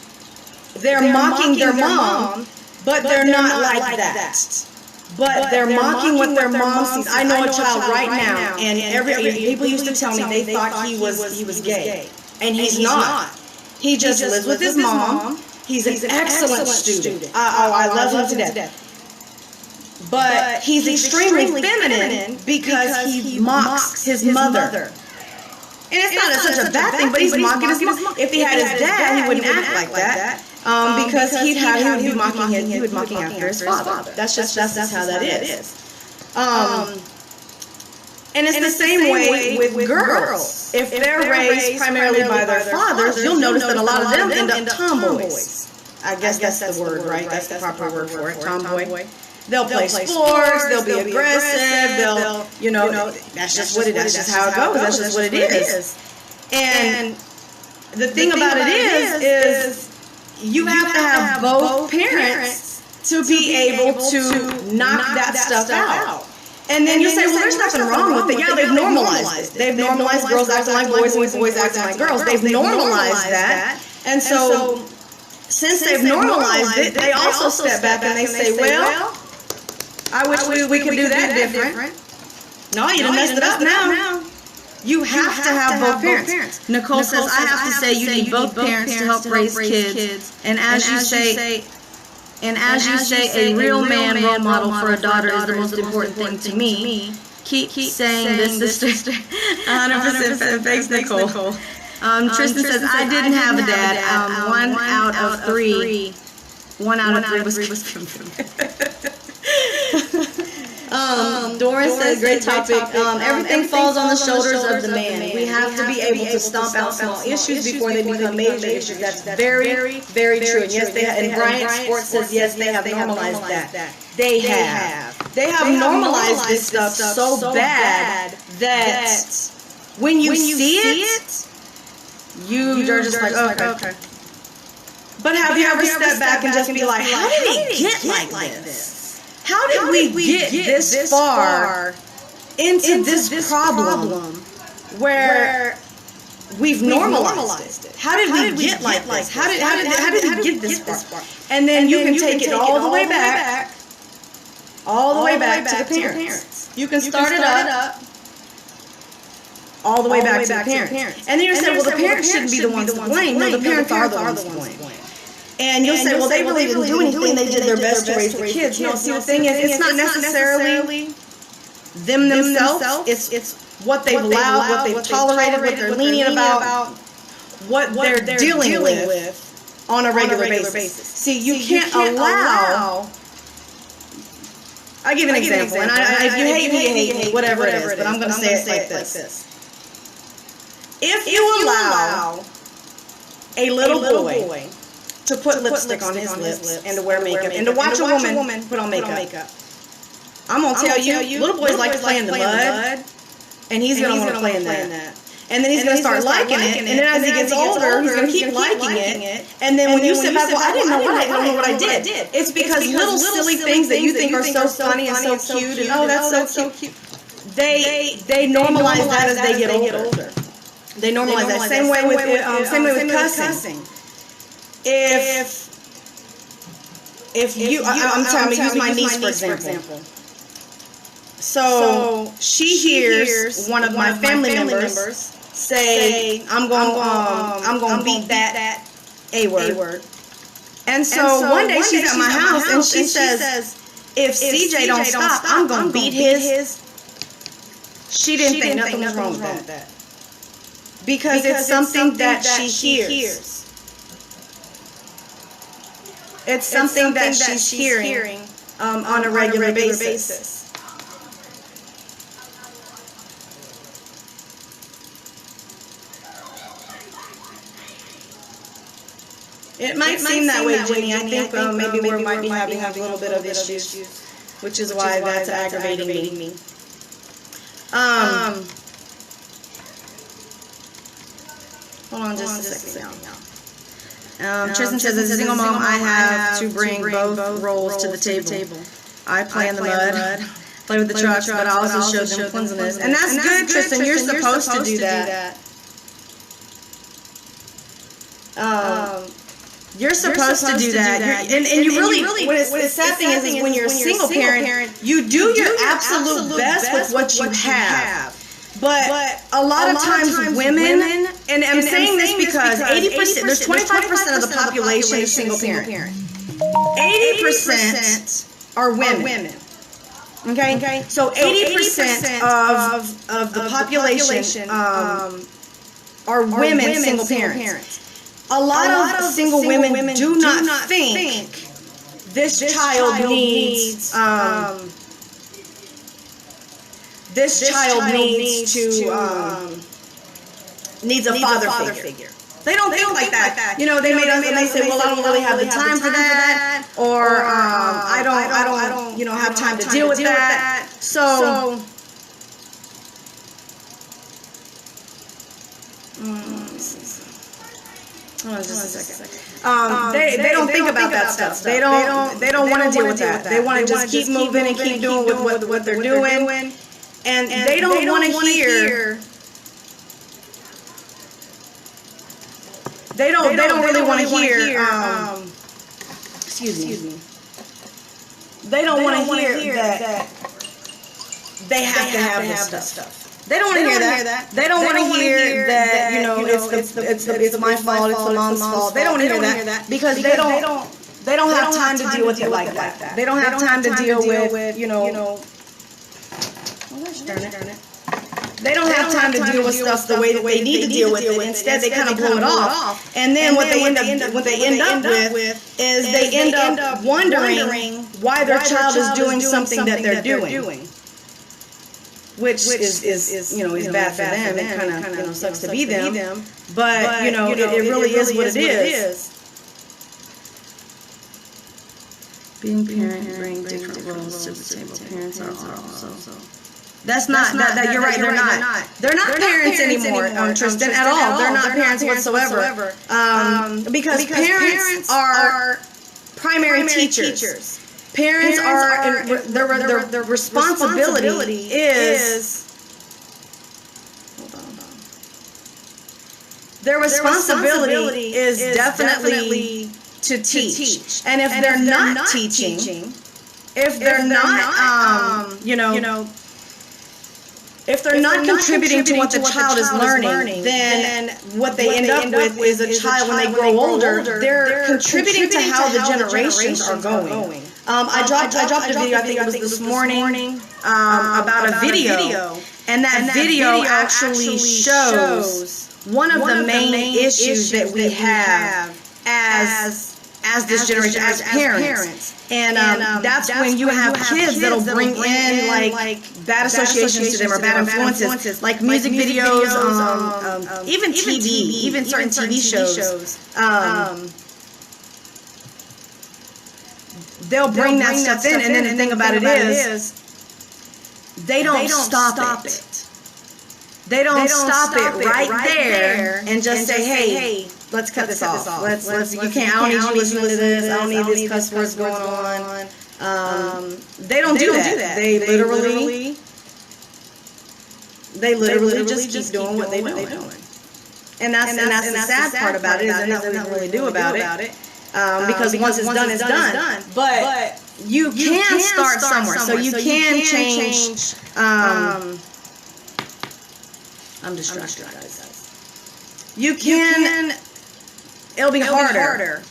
They're mocking their mom, but they're not like that. But they're mocking what their mom sees. I know a child right now, and people used to tell me they thought he was gay, and he's not. He just lives with his mom. He's an excellent student. I love him to death. But he's extremely feminine because he mocks his mother. And it's not such a bad thing, but he's mocking his mom. If he had his dad, he wouldn't act like that. Because he would be mocking after his father. That's just how that is. And it's the same way with girls. If they're raised primarily by their fathers, you'll notice that a lot of them end up tomboys. I guess that's the word, right? That's the proper word for it, tomboy. They'll play sports, they'll be aggressive, that's just what it is. That's just how it goes. That's just what it is. And the thing about it is you have to have both parents to be able to knock that stuff out. And then you say, well, there's nothing wrong with it. Yeah, they've normalized it. They've normalized girls acting like boys and boys acting like girls. They've normalized that. And so, since they've normalized it, they also step back and they say, well, I wish we could do that different. No, you done messed it up now. You have to have both parents. Nicole says, I have to say you need both parents to help raise kids. And as you say, a real man role model for a daughter is the most important thing to me. Keep saying this, sister. 100% thanks, Nicole. Tristan says, I didn't have a dad. 1 out of 3. 1 out of 3 was Doran says, great topic. Everything falls on the shoulders of the man. We have to be able to stomp out small issues before they become major issues. That's very, very true. And yes, they have. And Bryant Sports says, yes, they have normalized that. They have. They have normalized this stuff so bad that when you see it, you're just like, okay. But have you ever stepped back and just be like, how did it get like this? How did we get this far into this problem where we've normalized it? How did we get like this? How did we get this far? And then you can take it all the way back, to the parents. You can start it up all the way back to the parents. And then you say, well, the parents shouldn't be the ones to blame. No, the parents are the ones to blame. And you'll say, well, they really didn't do anything. They did their best to raise the kids. No, see, the thing is, it's not necessarily them themselves. It's what they've allowed, what they've tolerated, what they're lenient about, what they're dealing with on a regular basis. See, you can't allow. I'll give you an example. And if you hate me, you hate whatever it is, but I'm going to say it like this. If you allow a little boy to put lipstick on his lips and to wear makeup and to watch a woman put on makeup, I'm going to tell you, little boys like to play in the mud, and he's going to want to play in that. And then he's going to start liking it, and then as he gets older, he's going to keep liking it. And then when you sit back, well, I don't know what I did. It's because little silly things that you think are so funny and so cute, and oh, that's so cute. They normalize that as they get older. They normalize that. Same way with cussing. If you, I'm telling you, use my niece for example. So she hears one of my family members say, I'm going to beat that A word. And so one day she's at my house and she says, if CJ don't stop, I'm going to beat his. She didn't think nothing was wrong with that. Because it's something that she hears. It's something that she's hearing on a regular basis. It might seem that way, Jenny. I think maybe we might be having a little bit of issues, which is why that's aggravating me. Hold on just a second, y'all. Tristan says, as a single mom, I have to bring both roles to the table. I play in the mud, play with the trucks, but I also show them cleanliness. And that's good, Tristan. You're supposed to do that. You're supposed to do that. And you really, the sad thing is when you're a single parent, you do your absolute best with what you have. But a lot of times women, and I'm saying this because 80%, there's 25% of the population is single parent. 80% are women. Okay? So 80% of the population are women single parents. A lot of single women do not think this child needs needs a father figure. They don't think like that. You know, they may say, well, I don't really have the time for that, or I don't have time to deal with that. So hold on just a second. They don't think about that stuff. They don't want to deal with that. They want to just keep moving and keep doing with what they're doing. And they don't want to hear. They don't really want to hear. Excuse me. They don't want to hear they have to have this stuff. They don't want to hear that. They don't want to hear that, you know, it's my fault, it's the mom's fault. They don't want to hear that because they don't have time to deal with it like that. They don't have time to deal with, you know, darn it. They don't have time to deal with stuff the way that they need to deal with it. Instead, they kind of blow it off. And then what they end up with is they end up wondering why their child is doing something that they're doing. Which is you know, is bad for them. It kind of, you know, sucks to be them. But, you know, it really is what it is. Being parents bring different roles to the table. Parents are also. That's not, you're right, they're not parents anymore, Tristan, at all. They're not parents whatsoever. Because parents are primary teachers. Parents are, their responsibility is, their responsibility is definitely to teach. And if they're not teaching, if they're not, you know, if they're not contributing to what the child is learning, then what they end up with is a child, when they grow older, they're contributing to how the generations are going. I dropped a video, I think it was this morning, about a video, and that video actually shows one of the main issues that we have as this generation, as parents. And that's when you have kids that'll bring in like bad associations to them or bad influences, like music videos, even TV, even certain TV shows. They'll bring that stuff in, and then the thing about it is, they don't stop it. They don't stop it right there and just say, hey, let's cut this off. Let's you can't, I don't need you listening to this. I don't need these cuss words going on. They don't do that. They literally just keep doing what they're doing. And that's the sad part about it, is there's nothing we can really do about it. Because once it's done, it's done. But you can start somewhere. So you can change. I'm distracted, guys. You can. It'll be harder.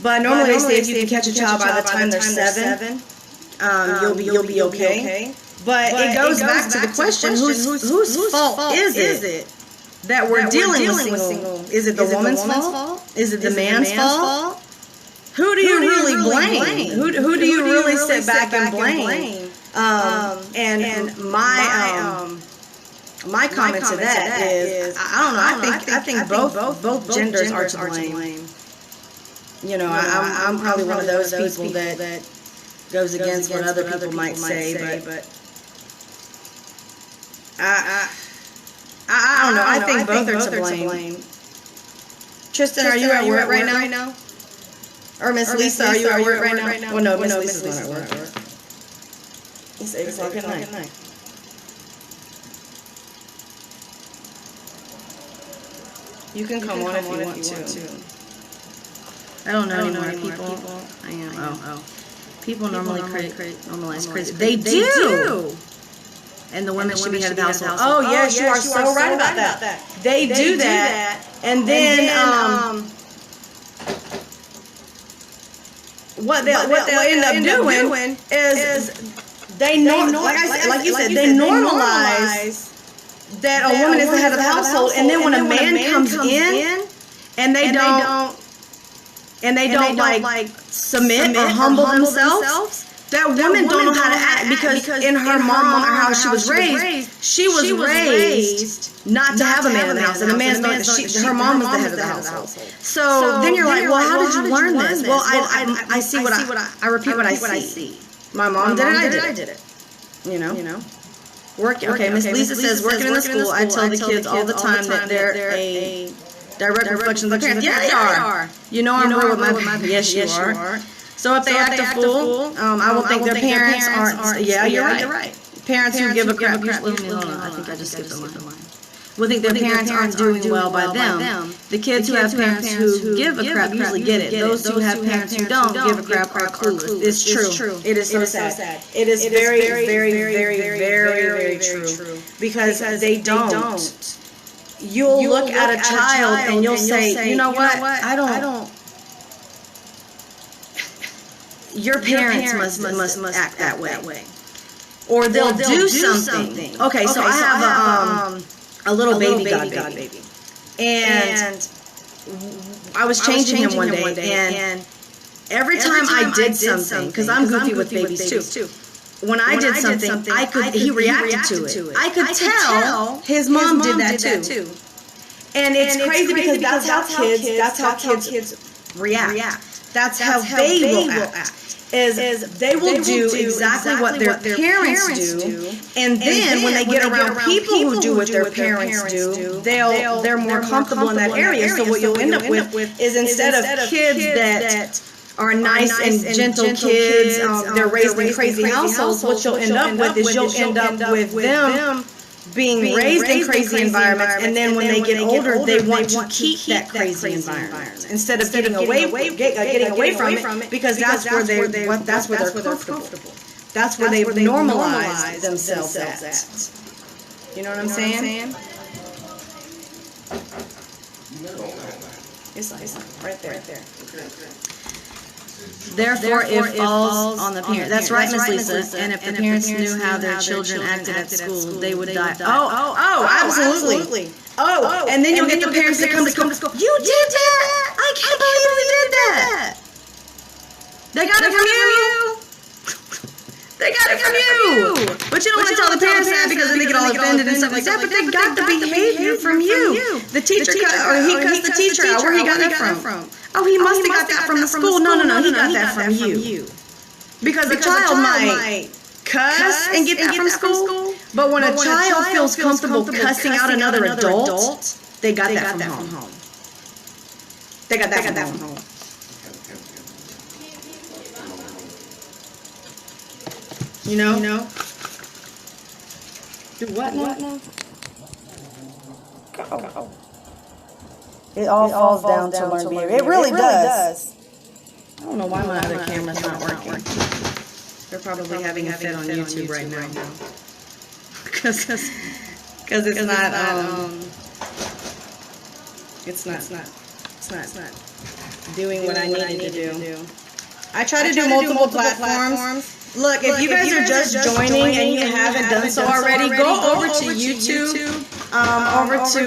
But normally they say if you can catch a child by the time they're 7, you'll be okay. But it goes back to the question: whose fault is it that we're dealing with single? Is it the woman's fault? Is it the man's fault? Who do you really blame? Who do you really sit back and blame? And my comment to that is, I don't know. I think both genders are to blame. You know, I'm probably one of those people that goes against what other people might say, but I don't know. I think both are to blame. Tristan, are you at work right now? Or Miss Lisa, are you at work right now? Well, no, Miss Lisa's not at work. It's 8 o'clock at night. You can come on if you want to. I don't know any more people. I am. Oh. People normally normalize crazy. They do. And the women should be head of the household. Oh, yes, you are so right about that. They do that. And then, what they'll end up doing is they like you said, they normalize that a woman is the head of the household, and then when a man comes in and they don't like submit or humble themselves, that woman don't know how to act, because in her mom or how she was raised not to have a man in the house, and the man's her mom was the head of the household. So then you're like, well, how did you learn this? Well, I see what I repeat what I see. My mom did it, I did it. You know. Okay, Miss Lisa says, working in the school, I tell the kids all the time that they're a direct reflection of their parents. Yeah, they are. You know, I'm real with my parents. Yes, you are. So if they act a fool, I won't think their parents aren't. Yeah, you're right. Parents who give a crap. I think I just skipped a line. will think their parents aren't doing well by them. The kids who have parents who give a crap usually get it. Those who have parents who don't give a crap are clueless. It's true. It is so sad. It is very, very, very, very true. Because they don't. You'll look at a child and you'll say, you know what? I don't. Your parents must act that way. Or they'll do something. Okay, so I have a little baby god baby. And I was changing him one day, and every time I did something, because I'm goofy with babies too. When I did something, he reacted to it. I could tell his mom did that too. And it's crazy because that's how kids react. That's how they will act. Is they will do exactly what their parents do, and then when they get around people who do what their parents do, they're more comfortable in that area. So what you'll end up with is instead of kids that are nice and gentle kids, they're raised in crazy households, what you'll end up with is you'll end up with them being raised in crazy environments, and then when they get older, they want to keep that crazy environment instead of getting away from it, because that's where they're comfortable. That's where they've normalized themselves at. You know what I'm saying? It's right there. Therefore, it falls on the parent. That's right, Miss Lisa. And if the parents knew how their children acted at school, they would die. Oh, absolutely. Oh, and then you'll get the parents that come to school. You did that! I can't believe you did that! They got it from you! They got it from you! But you don't want to tell the parents that because then they get all offended and stuff like that, but they got the behavior from you. The teacher or he cussed the teacher out. Where he got that from? Oh, he must have got that from the school. No, he got that from you. Because the child might cuss and get that from school, but when a child feels comfortable cussing out another adult, they got that from home. They got that from home. You know? Do what now? Go. It all falls down to learn behavior. It really does. I don't know why my other camera's not working. They're probably having a fit on YouTube right now. Because it's not doing what I needed to do. I try to do multiple platforms. Look, if you guys are just joining and you haven't done so already, go over to YouTube, over to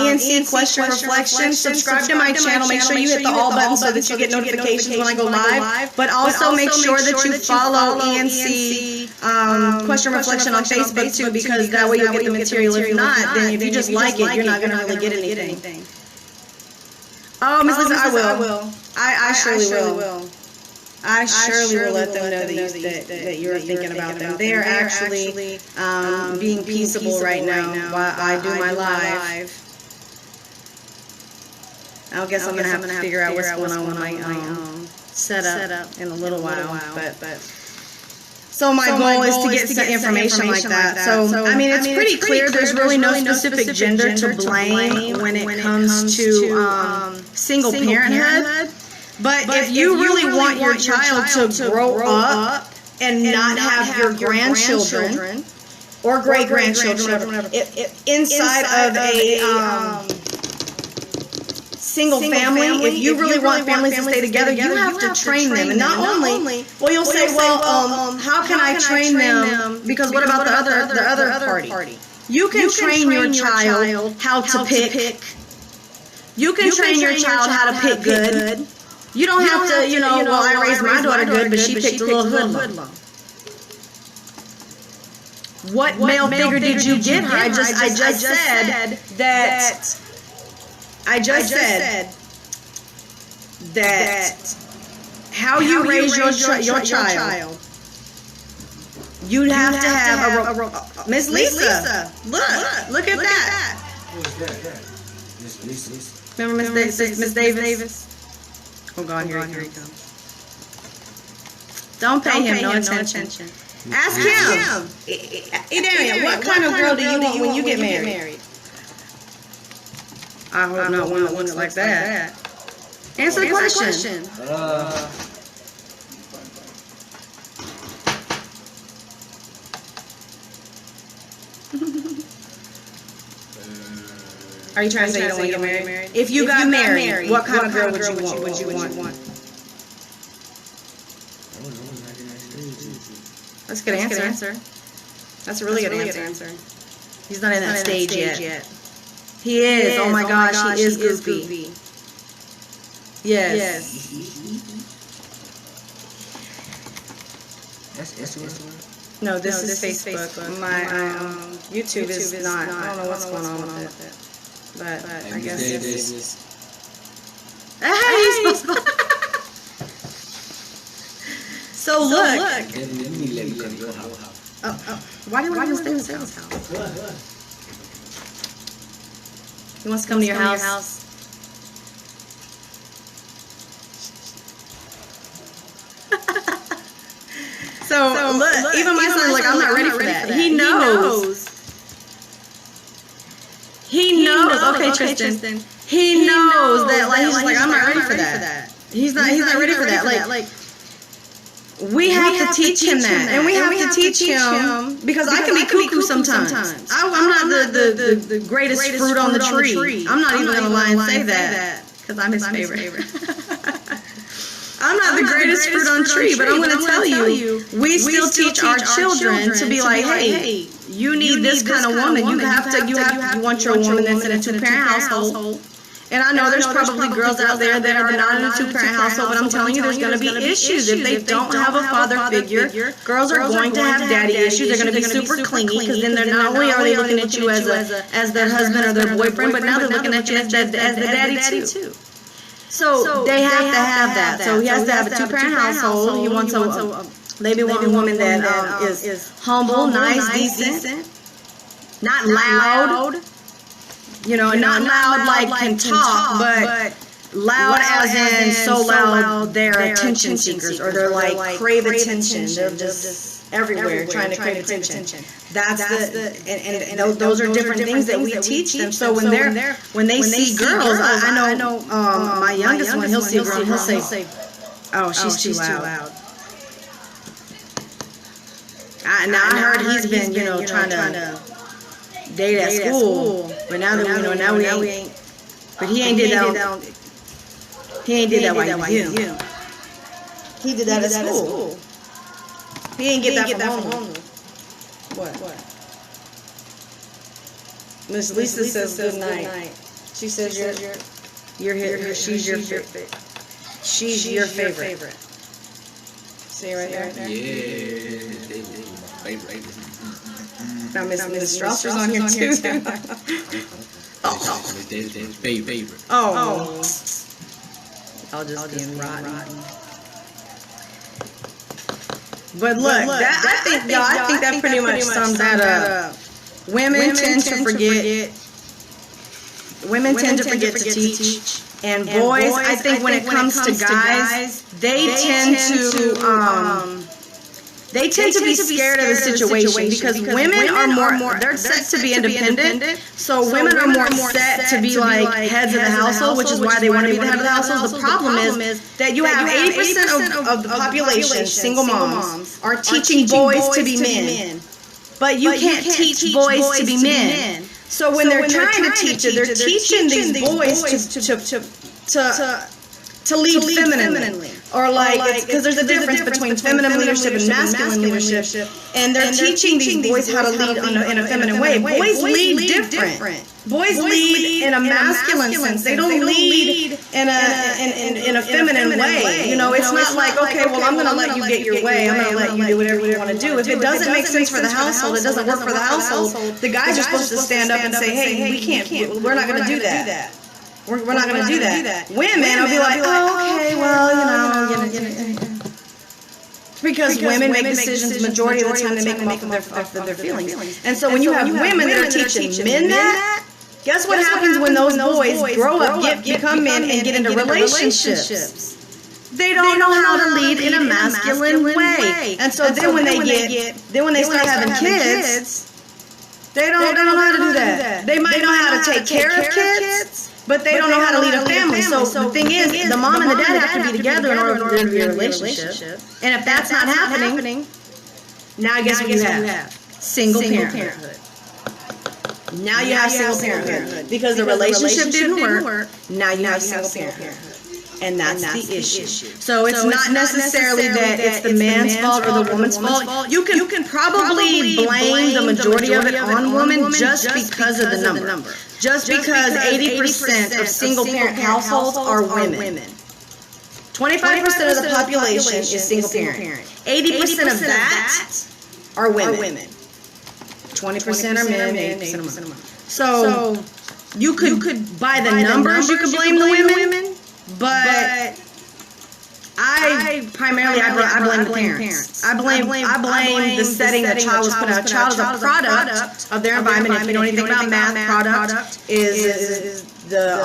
E&C Question Reflection, subscribe to my channel, make sure you hit the all button so that you get notifications when I go live, but also make sure that you follow E&C Question Reflection on Facebook too, because that way you'll get the material. If not, then if you just like it, you're not going to really get anything. Oh, Miss Lisa, I will. I surely will. I surely will let them know that you're thinking about them. They are actually being peaceable right now while I do my live. I guess I'm going to have to figure out what's going on with my setup in a little while. But so my goal is to get some information like that. So, I mean, it's pretty clear there's really no specific gender to blame when it comes to single parenthood. But if you really want your child to grow up and not have your grandchildren or great-grandchildren, inside of a single family, if you really want families to stay together, you have to train them. And not only, well, you'll say, well, how can I train them? Because what about the other party? You can train your child how to pick. You can train your child how to pick good. You don't have to, well, I raised my daughter good, but she picked a little hoodlum. What male figure did you get her? I just said that how you raise your child, you'd have to have a Miss Lisa. Look at that. Remember Miss Davis? Oh God, here he comes. Don't pay him no attention. Ask him. What kind of girl do you want when you get married? I hope not one that looks like that. Answer the question. Are you trying to say you don't want to get married? If you got married, what kind of girl would you want? That's a good answer. That's a really good answer. He's not in that stage yet. He is. Oh my gosh, he is goofy. Yes. That's Instagram? No, this is Facebook. My YouTube is not. I don't know what's going on with it. But I guess it's... Hey! So look. Why do you want to stay in his house? He wants to come to your house. So look, even my son's like, I'm not ready for that. He knows. He knows. Okay, Tristan. He knows that. Like, he's like, I'm not ready for that. He's not ready for that. Like, we have to teach him that, and we have to teach him because I can be cuckoo sometimes. I'm not the greatest fruit on the tree. I'm not even gonna lie and say that because I'm his favorite. I'm not the greatest fruit on the tree, but I'm going to tell you, we still teach our children to be like, hey, you need this kind of woman. You want your woman that's in a two-parent household. And I know there's probably girls out there that are not in a two-parent household, but I'm telling you, there's going to be issues. If they don't have a father figure, girls are going to have daddy issues. They're going to be super clingy because then they're not only are they looking at you as their husband or their boyfriend, but now they're looking at you as the daddy too. So they have to have that. So he has to have a two-parent household. He wants maybe one woman that is humble, nice, decent, not loud. You know, not loud like can talk, but loud as in so loud they're attention seekers, or they're like crave attention. They're just everywhere trying to crave attention. That's and those are different things that we teach them. So when they see girls, I know my youngest one, he'll see a girl, he'll say, "Oh, she's too loud." Now I heard he's been trying to date at school, but now that we ain't. But he ain't did that. He ain't did that while he was young. He did that at school. He ain't get that from home. What? Miss Lisa says good night. She says you're here. She's your favorite. She's your favorite. See right there? Yeah, they my favorite. Now Miss Strasser's on here too. Favorite. Oh. I'll just be rotten. But look, I think that pretty much sums that up. Women tend to forget. Women tend to forget to teach, and boys, I think when it comes to guys, they tend to be scared of the situation because women are more, they're set to be independent. So women are more set to be like heads of the household, which is why they want to be the head of the household. The problem is that you have 80% of the population, single moms, are teaching boys to be men. But you can't teach boys to be men. So when they're trying to teach it, they're teaching these boys to lead femininely. Or like, because there's a difference between feminine leadership and masculine leadership. And they're teaching these boys how to lead in a feminine way. Boys lead different. Boys lead in a masculine sense. They don't lead in a feminine way. You know, it's not like, okay, well, I'm going to let you get your way. I'm going to let you do whatever you want to do. If it doesn't make sense for the household, it doesn't work for the household, the guys are supposed to stand up and say, hey, we're not going to do that. We're not going to do that. Women will be like, oh, okay, well, because women make decisions the majority of the time. They make them off of their feelings. And so when you have women that are teaching men that, guess what happens when those boys grow up, become men, and get into relationships? They don't know how to lead in a masculine way. And so then when they start having kids, they don't know how to do that. They might know how to take care of kids. but they don't know how to lead a family. So the thing is, the mom and the dad have to be together in order for there to be a relationship. And if that's not happening, now guess what you have? Single parenthood. Now you have single parenthood. Because the relationship didn't work, now you have single parenthood. And that's the issue. So it's not necessarily that it's the man's fault or the woman's fault. You can probably blame the majority of it on women just because of the number. Just because 80% of single parent households are women. 25% of the population is single parent. 80% of that are women. 20% are men, 80% are women. So you could by the numbers you could blame the women, but I primarily blame the parents. I blame the setting the child was put out. A child is a product of their environment. If you know anything about math, product is the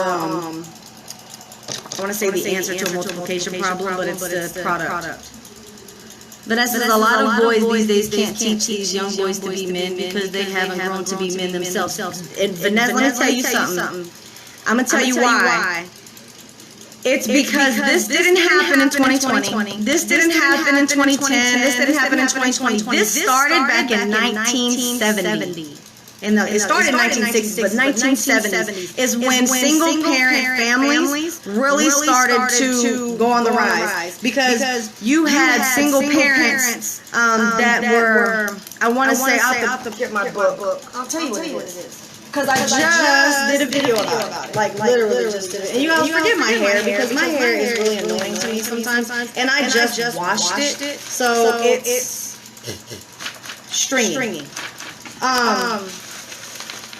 I want to say the answer to a multiplication problem, but it's the product. Vanessa, a lot of boys these days can't teach these young boys to be men because they haven't grown to be men themselves. And Vanessa, let me tell you something. I'm going to tell you why. It's because this didn't happen in 2020. This didn't happen in 2010. This didn't happen in 2020. This started back in 1970. It started in 1960s, but 1970 is when single parent families really started to go on the rise. Because you had single parents that were, I want to say, I'll get my book. I'll tell you what it is. Because I just did a video about it. Like literally just did it. And you all forgive my hair because my hair is really annoying to me sometimes. And I just washed it. So it's stringy.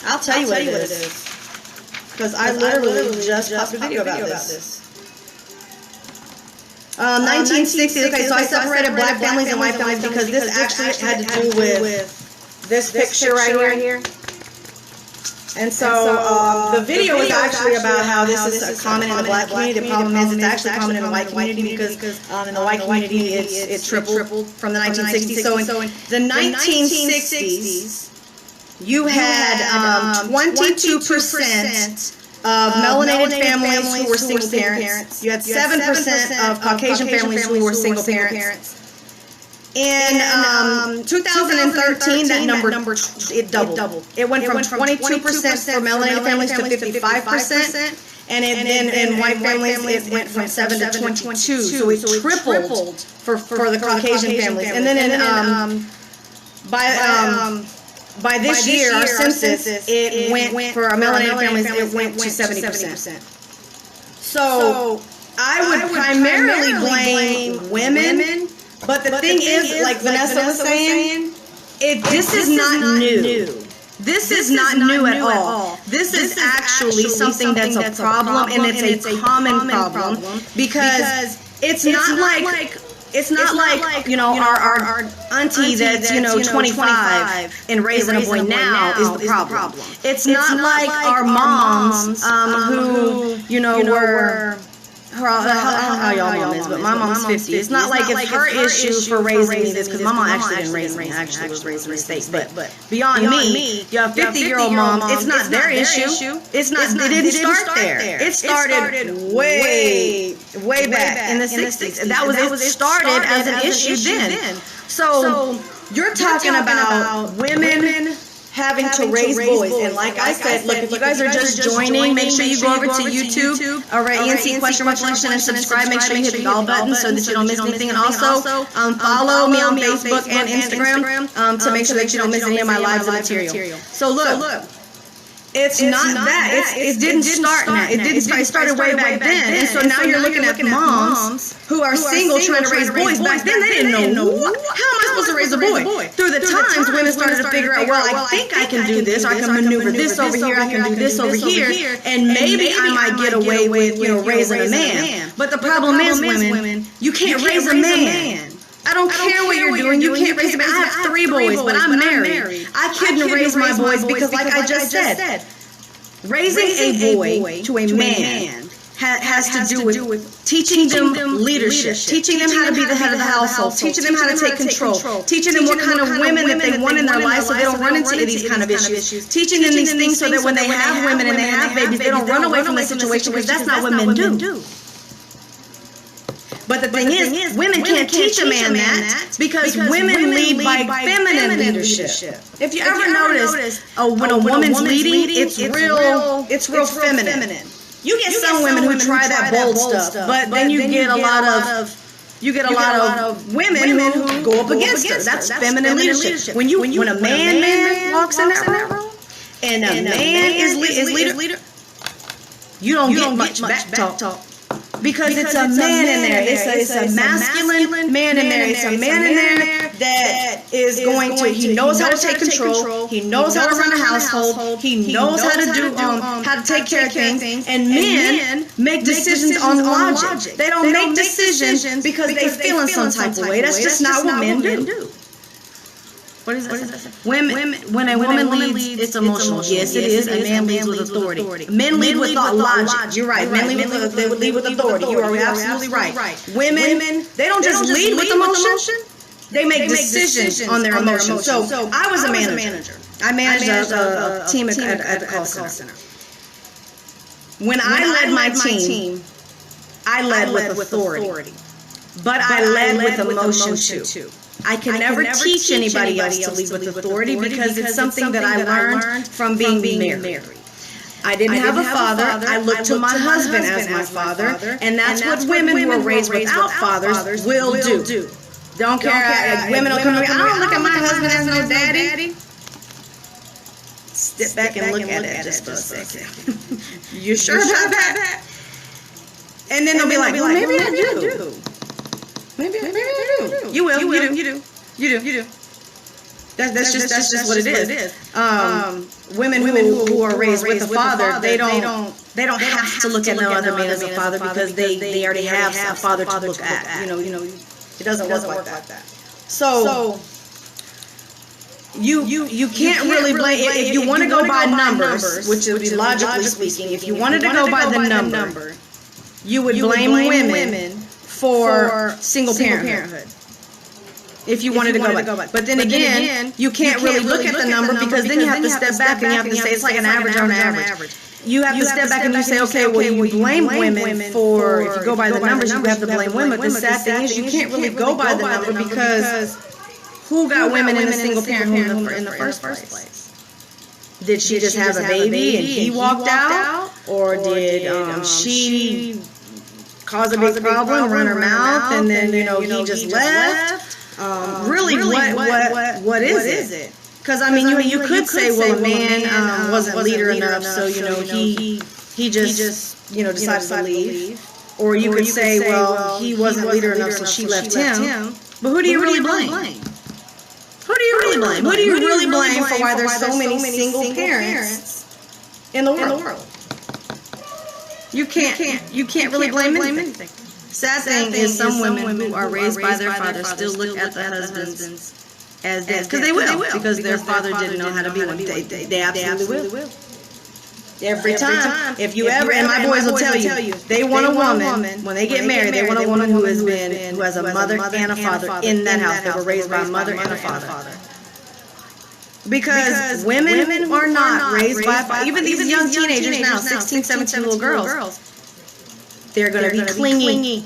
I'll tell you what it is. Because I literally just popped a video about this. 1960, okay, so I separated black families and white families because this actually had to do with this picture right here. And so the video is actually about how this is common in the black community. The problem is it's actually common in the white community because in the white community it tripled from the 1960s. So in the 1960s, you had 22% of melanated families who were single parents. You had 7% of Caucasian families who were single parents. In 2013, that number it doubled. It went from 22% for melanated families to 55%, and in white families it went from 7 to 22. So it tripled for the Caucasian families. And then by this year, our census, it went for our melanated families, it went to 70%. So I would primarily blame women. But the thing is, like Vanessa was saying, this is not new. This is not new at all. This is actually something that's a problem, and it's a common problem because it's not like you know our auntie that's 25 and raising a boy now is the problem. It's not like our moms who were. I don't know how y'all mom is, but my mom's 50. It's not like it's her issue for raising me this, because my mom actually didn't raise me. I actually was raised in the States. But beyond me, you have 50-year-old moms. It's not their issue. It didn't start there. It started way back in the 60s. It started as an issue then. So you're talking about women having to raise boys, and like I said, look, if you guys are just joining, make sure you go over to YouTube, E&C Question Reflection, and subscribe. Make sure you hit the bell button so that you don't miss anything, and also follow me on Facebook and Instagram to make sure that you don't miss any of my lives and material. So look. It's not that. It didn't start now. It started way back then. And so now you're looking at moms who are single trying to raise boys. Back then they didn't know, how am I supposed to raise a boy? Through the times, women started to figure out, well, I think I can do this. I can maneuver this over here. I can do this over here. And maybe I might get away with, raising a man. But the problem is, women, you can't raise a man. I don't care what you're doing. You can't raise a man. I have 3 boys, but I'm married. I couldn't raise my boys because, like I just said, raising a boy to a man has to do with teaching them leadership, teaching them how to be the head of the household, teaching them how to take control, teaching them what kind of women that they want in their life so they don't run into these kind of issues, teaching them these things so that when they have women and they have babies, they don't run away from the situation, because that's not what men do. But the thing is, women can't teach a man that, because women lead by feminine leadership. If you ever notice, when a woman's leading, it's real feminine. You get some women who try that bold stuff, but then you get a lot of women who go up against her. That's feminine leadership. When a man walks in that room and a man is leader, you don't get much back talk. Because it's a man in there. It's a masculine man in there. It's a man in there that is going to, he knows how to take control. He knows how to run a household. He knows how to do, how to take care of things. And men make decisions on logic. They don't make decisions because they feel in some type of way. That's just not what men do. What is it? When a woman leads, it's emotional. Yes, it is. A man leads with authority. Men lead with logic. You're right. Men lead with authority. You are absolutely right. Women, they don't just lead with emotion. They make decisions on their emotions. So I was a manager. I managed a team at the call center. When I led my team, I led with authority. But I led with emotion too. I can never teach anybody else to lead with authority because it's something that I learned from being married. I didn't have a father. I looked to my husband as my father, and that's what women who are raised without fathers will do. Don't care. Women will come to me, I don't look at my husband as no daddy. Step back and look at it just for a second. You sure about that? And then they'll be like, well, maybe I do. Maybe I do. You will. You do. That's just what it is. Women who are raised with a father, they don't have to look at no other man as a father because they already have a father to look at. You know, it doesn't work like that. So you can't really blame if you want to go by numbers, which would be logically speaking. If you wanted to go by the number, you would blame women for single parenthood. If you wanted to go by. But then again, you can't really look at the number because then you have to step back and you have to say it's like an average on average. You have to step back and you say, okay, well, you blame women for, if you go by the numbers, you have to blame women. But the sad thing is you can't really go by the number because who got women in the single parenthood in the first place? Did she just have a baby and he walked out? Or did she cause a big problem, run her mouth, and then he just left? Really, what is it? Because I mean, you could say, well, a man wasn't leader enough, so he just decided to leave. Or you could say, well, he wasn't leader enough, so she left him. But who do you really blame? Who do you really blame? Who do you really blame for why there's so many single parents in the world? You can't really blame anything. Sad thing is some women who are raised by their fathers still look at their husbands as dads, because they will, because their father didn't know how to be one. They absolutely will. Every time, if you ever, and my boys will tell you, they want a woman, when they get married, they want a woman who has a mother and a father in that house. They were raised by a mother and a father. Because women are not raised by, even these young teenagers now, 16, 17 little girls, they're going to be clingy.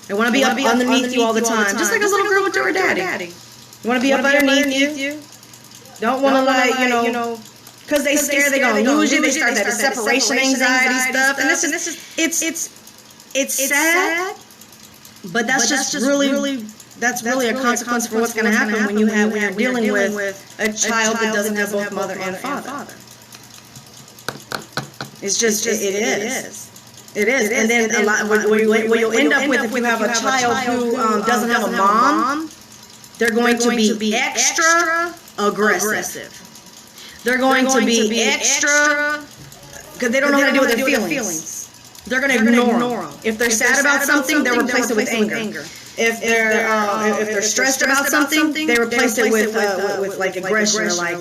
They want to be up underneath you all the time, just like a little girl with her daddy. You want to be up underneath you. Don't want to because they scared they're going to lose you. They start that separation anxiety stuff, and it's sad, but that's just really a consequence for what's going to happen when you're dealing with a child that doesn't have both mother and father. It's just it is. And then a lot what you'll end up with if you have a child who doesn't have a mom, they're going to be extra aggressive. They're going to be extra because they don't know how to deal with their feelings. They're going to ignore them. If they're sad about something, they'll replace it with anger. If they're stressed about something, they replace it with like aggression or like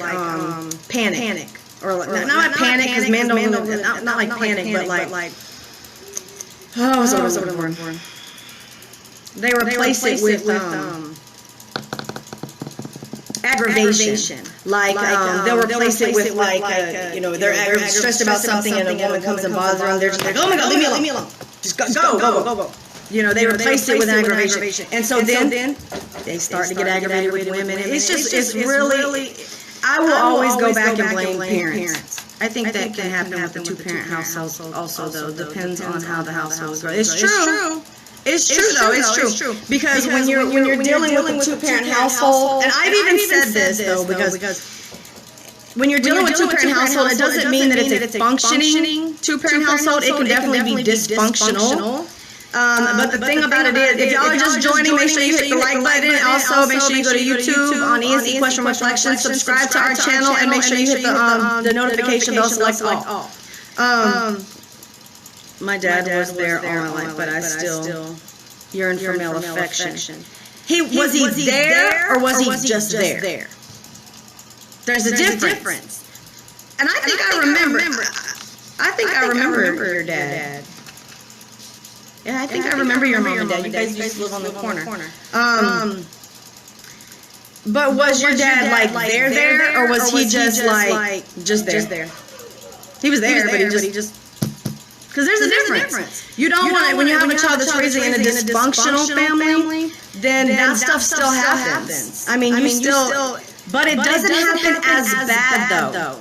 panic. Or not like panic because men don't not like panic, but like Oh, so they replace it with aggravation. Like they'll replace it with like you know, they're stressed about something and a woman comes and bothers them. They're just like, oh my God, leave me alone. Just go. You know, they replace it with aggravation. And so then they start to get aggravated with women. And it's really, I will always go back and blame parents. I think that can happen with the two-parent households also, though. Depends on how the household grows. It's true. It's true. Because when you're dealing with a two-parent household, and I've even said this, though, because when you're dealing with a two-parent household, it doesn't mean that it's a functioning two-parent household. It can definitely be dysfunctional. But the thing about it is, if y'all are just joining, make sure you hit the like button. Also, make sure you go to YouTube on E&C Question Reflection, subscribe to our channel, and make sure you hit the notification bell, select all. My dad was there all my life, but I still yearn for male affection. Was he there, or was he just there? There's a difference. And I think I remember your dad. Yeah, I think I remember your mom and dad. You guys used to live on the corner. But was your dad like there, or was he just like just there? He was there, but he just. Because there's a difference. You don't want, when you have a child that's raising in a dysfunctional family, then that stuff still happens. I mean, you still, but it doesn't happen as bad though.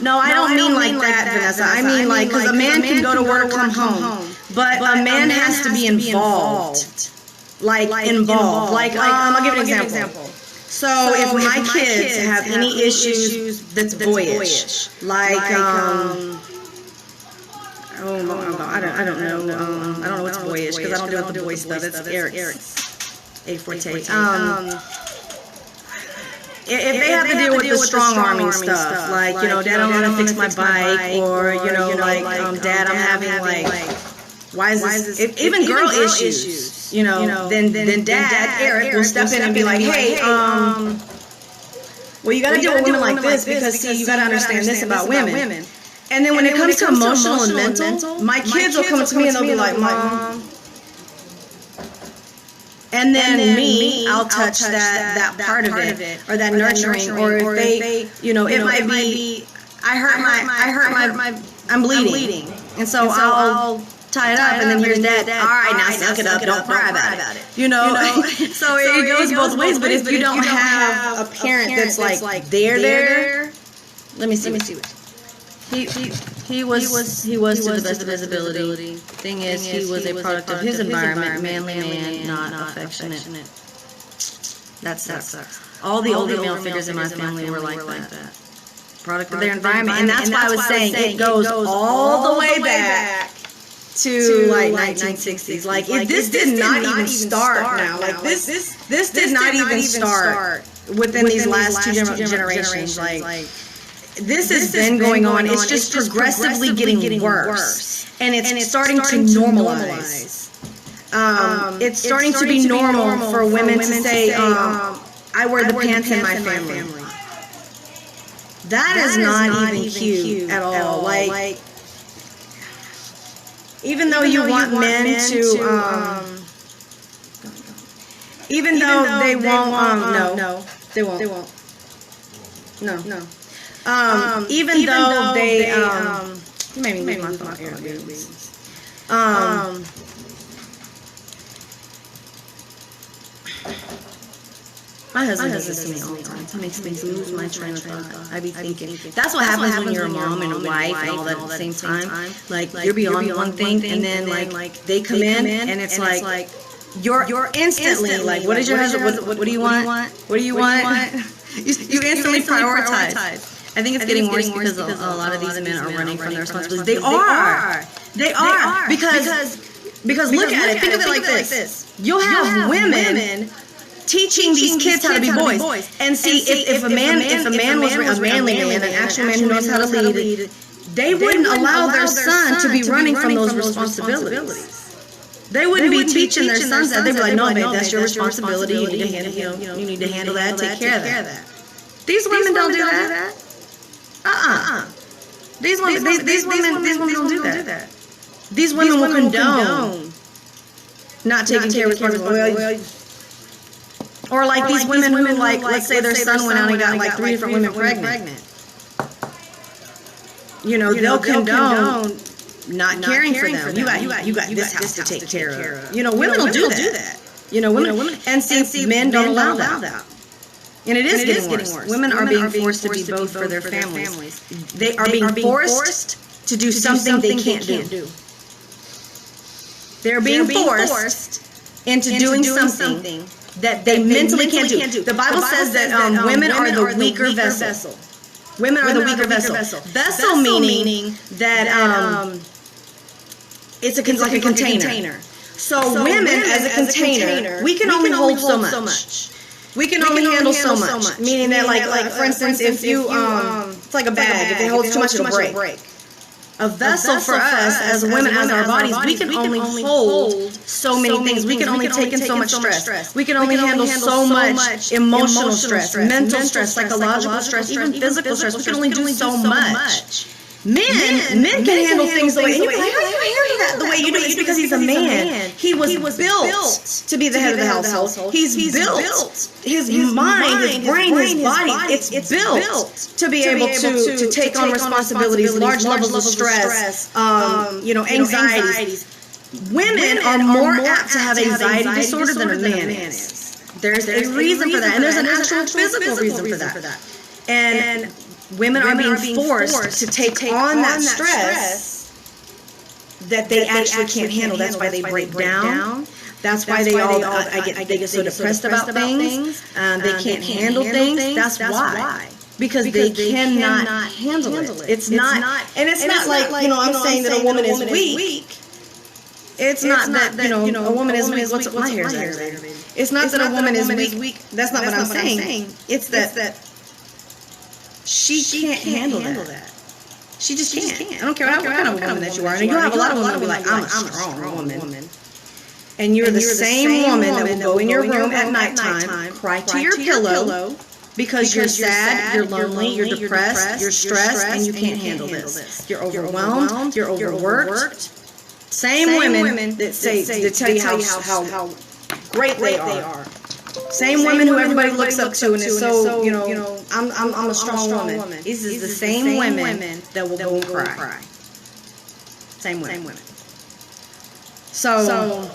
No, I don't mean like that, Vanessa. I mean like, because a man can go to work, come home, but a man has to be involved. Like, involved. Like, I'll give you an example. So if my kids have any issues that's boyish, like, oh my God, I don't know. I don't know what's boyish because I don't deal with the boy stuff. It's Eric's a forte. If they have to deal with the strong-arming stuff, like, you know, Dad, I don't want to fix my bike, or, you know, like, Dad, I'm having, like, why is this, even girl issues, you know, then Dad, Eric, will step in and be like, hey, well, you got to deal with women like this because, see, you got to understand this about women. And then when it comes to emotional and mental, my kids will come to me and they'll be like, Mom. And then me, I'll touch that part of it, or that nurturing, or if they, you know, it might be, I'm bleeding. And so I'll tie it up, and then here's Dad, all right, now suck it up, don't cry about it. You know, so it goes both ways, but if you don't have a parent that's like there, let me see. He was to the best of his ability. Thing is, he was a product of his environment, manly man, not affectionate. That sucks. All the older male figures in my family were like that. Product of their environment. And that's why I was saying it goes all the way back to like 1960s. Like, this did not even start now. Like, this did not even start within these last two generations. Like, this has been going on. It's just progressively getting worse, and it's starting to normalize. It's starting to be normal for women to say, "I wear the pants in my family." That is not even cute at all. Like, even though you want men to, even though they won't, no, they won't. No. Even though they, you made me leave my phone here, my husband does this to me all the time. He makes me lose my train of thought. I be thinking, that's what happens when you're a mom and a wife and all that at the same time. Like, you're beyond one thing, and then, like, they come in, and it's like, you're instantly, like, what is your husband, what do you want? What do you want? You instantly prioritize. I think it's getting worse because a lot of these men are running from their responsibilities. They are. Because look at it. Think of it like this. You'll have women teaching these kids how to be boys. And see, if a man was a manly man, an actual man who knows how to lead, they wouldn't allow their son to be running from those responsibilities. They wouldn't be teaching their sons that. They'd be like, no, babe, that's your responsibility. You need to handle that, take care of that. These women don't do that. These women don't do that. these women will condone not taking care of responsibility. Or like these women who, like, let's say their son went out and got like 3 different women pregnant. You know, they'll condone not caring for them. You got this house to take care of. You know, women will do that. You know, women, and see, men don't allow that. And it is getting worse. Women are being forced to be both for their families. They are being forced to do something they can't do. They're being forced into doing something that they mentally can't do. The Bible says that women are the weaker vessel. Women are the weaker vessel. Vessel meaning that it's like a container. So women as a container, we can only hold so much. We can only handle so much. Meaning that, like for instance, if you it's like a bag. If it holds too much, it'll break. A vessel for us as women, as our bodies, we can only hold so many things. We can only take in so much stress. We can only handle so much emotional stress, mental stress, psychological stress, even physical stress. We can only do so much. Men can handle things the way, and you're like, how do you handle that the way you do? It's because he's a man. He was built to be the head of the household. He's built. His mind, his brain, his body, it's built to be able to take on responsibilities, large levels of stress, anxieties. Women are more apt to have anxiety disorder than a man is. There's a reason for that, and there's an actual physical reason for that. And women are being forced to take on that stress that they actually can't handle. That's why they break down. That's why they get so depressed about things. They can't handle things. That's why. Because they cannot handle it. It's not like, I'm saying that a woman is weak. It's not that, a woman is weak. What's my hair's aggravating? It's not that a woman is weak. That's not what I'm saying. It's that she can't handle that. She just can't. I don't care what kind of woman that you are. And you have a lot of women who be like, I'm a strong woman. And you're the same woman that will go in your room at nighttime, cry to your pillow because you're sad, you're lonely, you're depressed, you're stressed, and you can't handle this. You're overwhelmed, you're overworked. Same women that tell you how great they are. Same women who everybody looks up to and is so, I'm a strong woman. These is the same women that will go and cry. Same women. So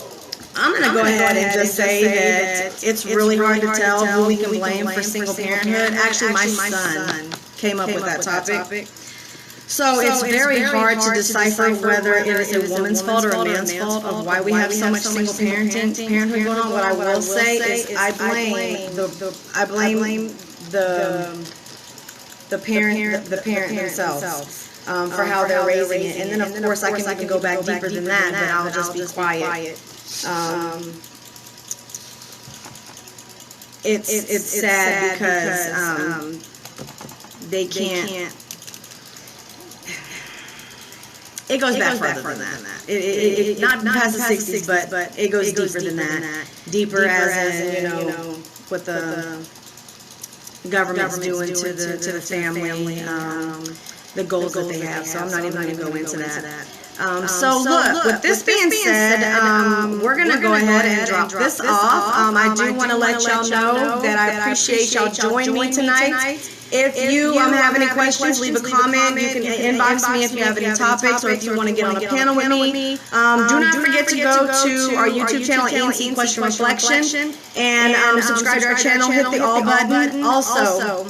I'm going to go ahead and just say that it's really hard to tell who we can blame for single parenthood. Actually, my son came up with that topic. So it's very hard to decipher whether it is a woman's fault or a man's fault of why we have so much single parenthood going on. What I will say is I blame the parent themselves for how they're raising it. And then of course I can even go back deeper than that, but I'll just be quiet. It's sad because they can't. It goes back further than that. It not past the 60s, but it goes deeper than that. Deeper as in, what the government's doing to the family, the goals that they have. So I'm not even going to go into that. So look, with this being said, we're going to go ahead and drop this off. I do want to let y'all know that I appreciate y'all joining me tonight. If you have any questions, leave a comment. You can inbox me if you have any topics or if you want to get on a panel with me. Do not forget to go to our YouTube channel, E&C Question Reflection, and subscribe to our channel. Hit the all button. Also,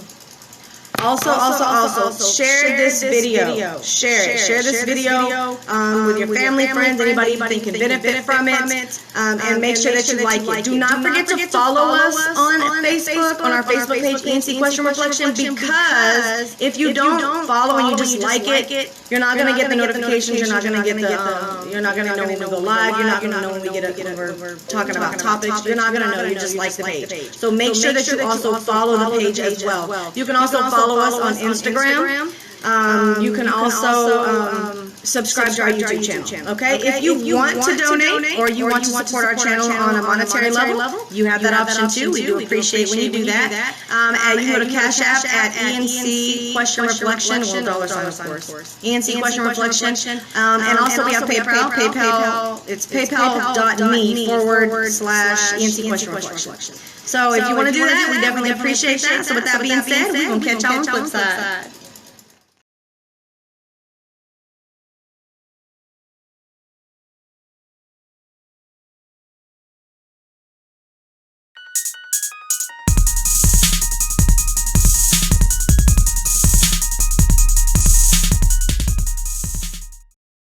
share this video. Share this video with your family, friends, anybody you think can benefit from it, and make sure that you like it. Do not forget to follow us on Facebook, on our Facebook page, E&C Question Reflection, because if you don't follow and you just like it, you're not going to get the notifications. You're not going to get you're not going to know when we go live. You're not going to know when we're talking about topics. You're not going to know. You just like the page. So make sure that you also follow the page as well. You can also follow us on Instagram. You can also subscribe to our YouTube channel. Okay? If you want to donate or you want to support our channel on a monetary level, you have that option too. We do appreciate when you do that. And you go to Cash App at E&C Question Reflection, or $, of course. E&C Question Reflection. And also we have PayPal. It's paypal.me/E&C Question Reflection. So if you want to do that, we definitely appreciate that. So with that being said, we're going to catch y'all on the flip side.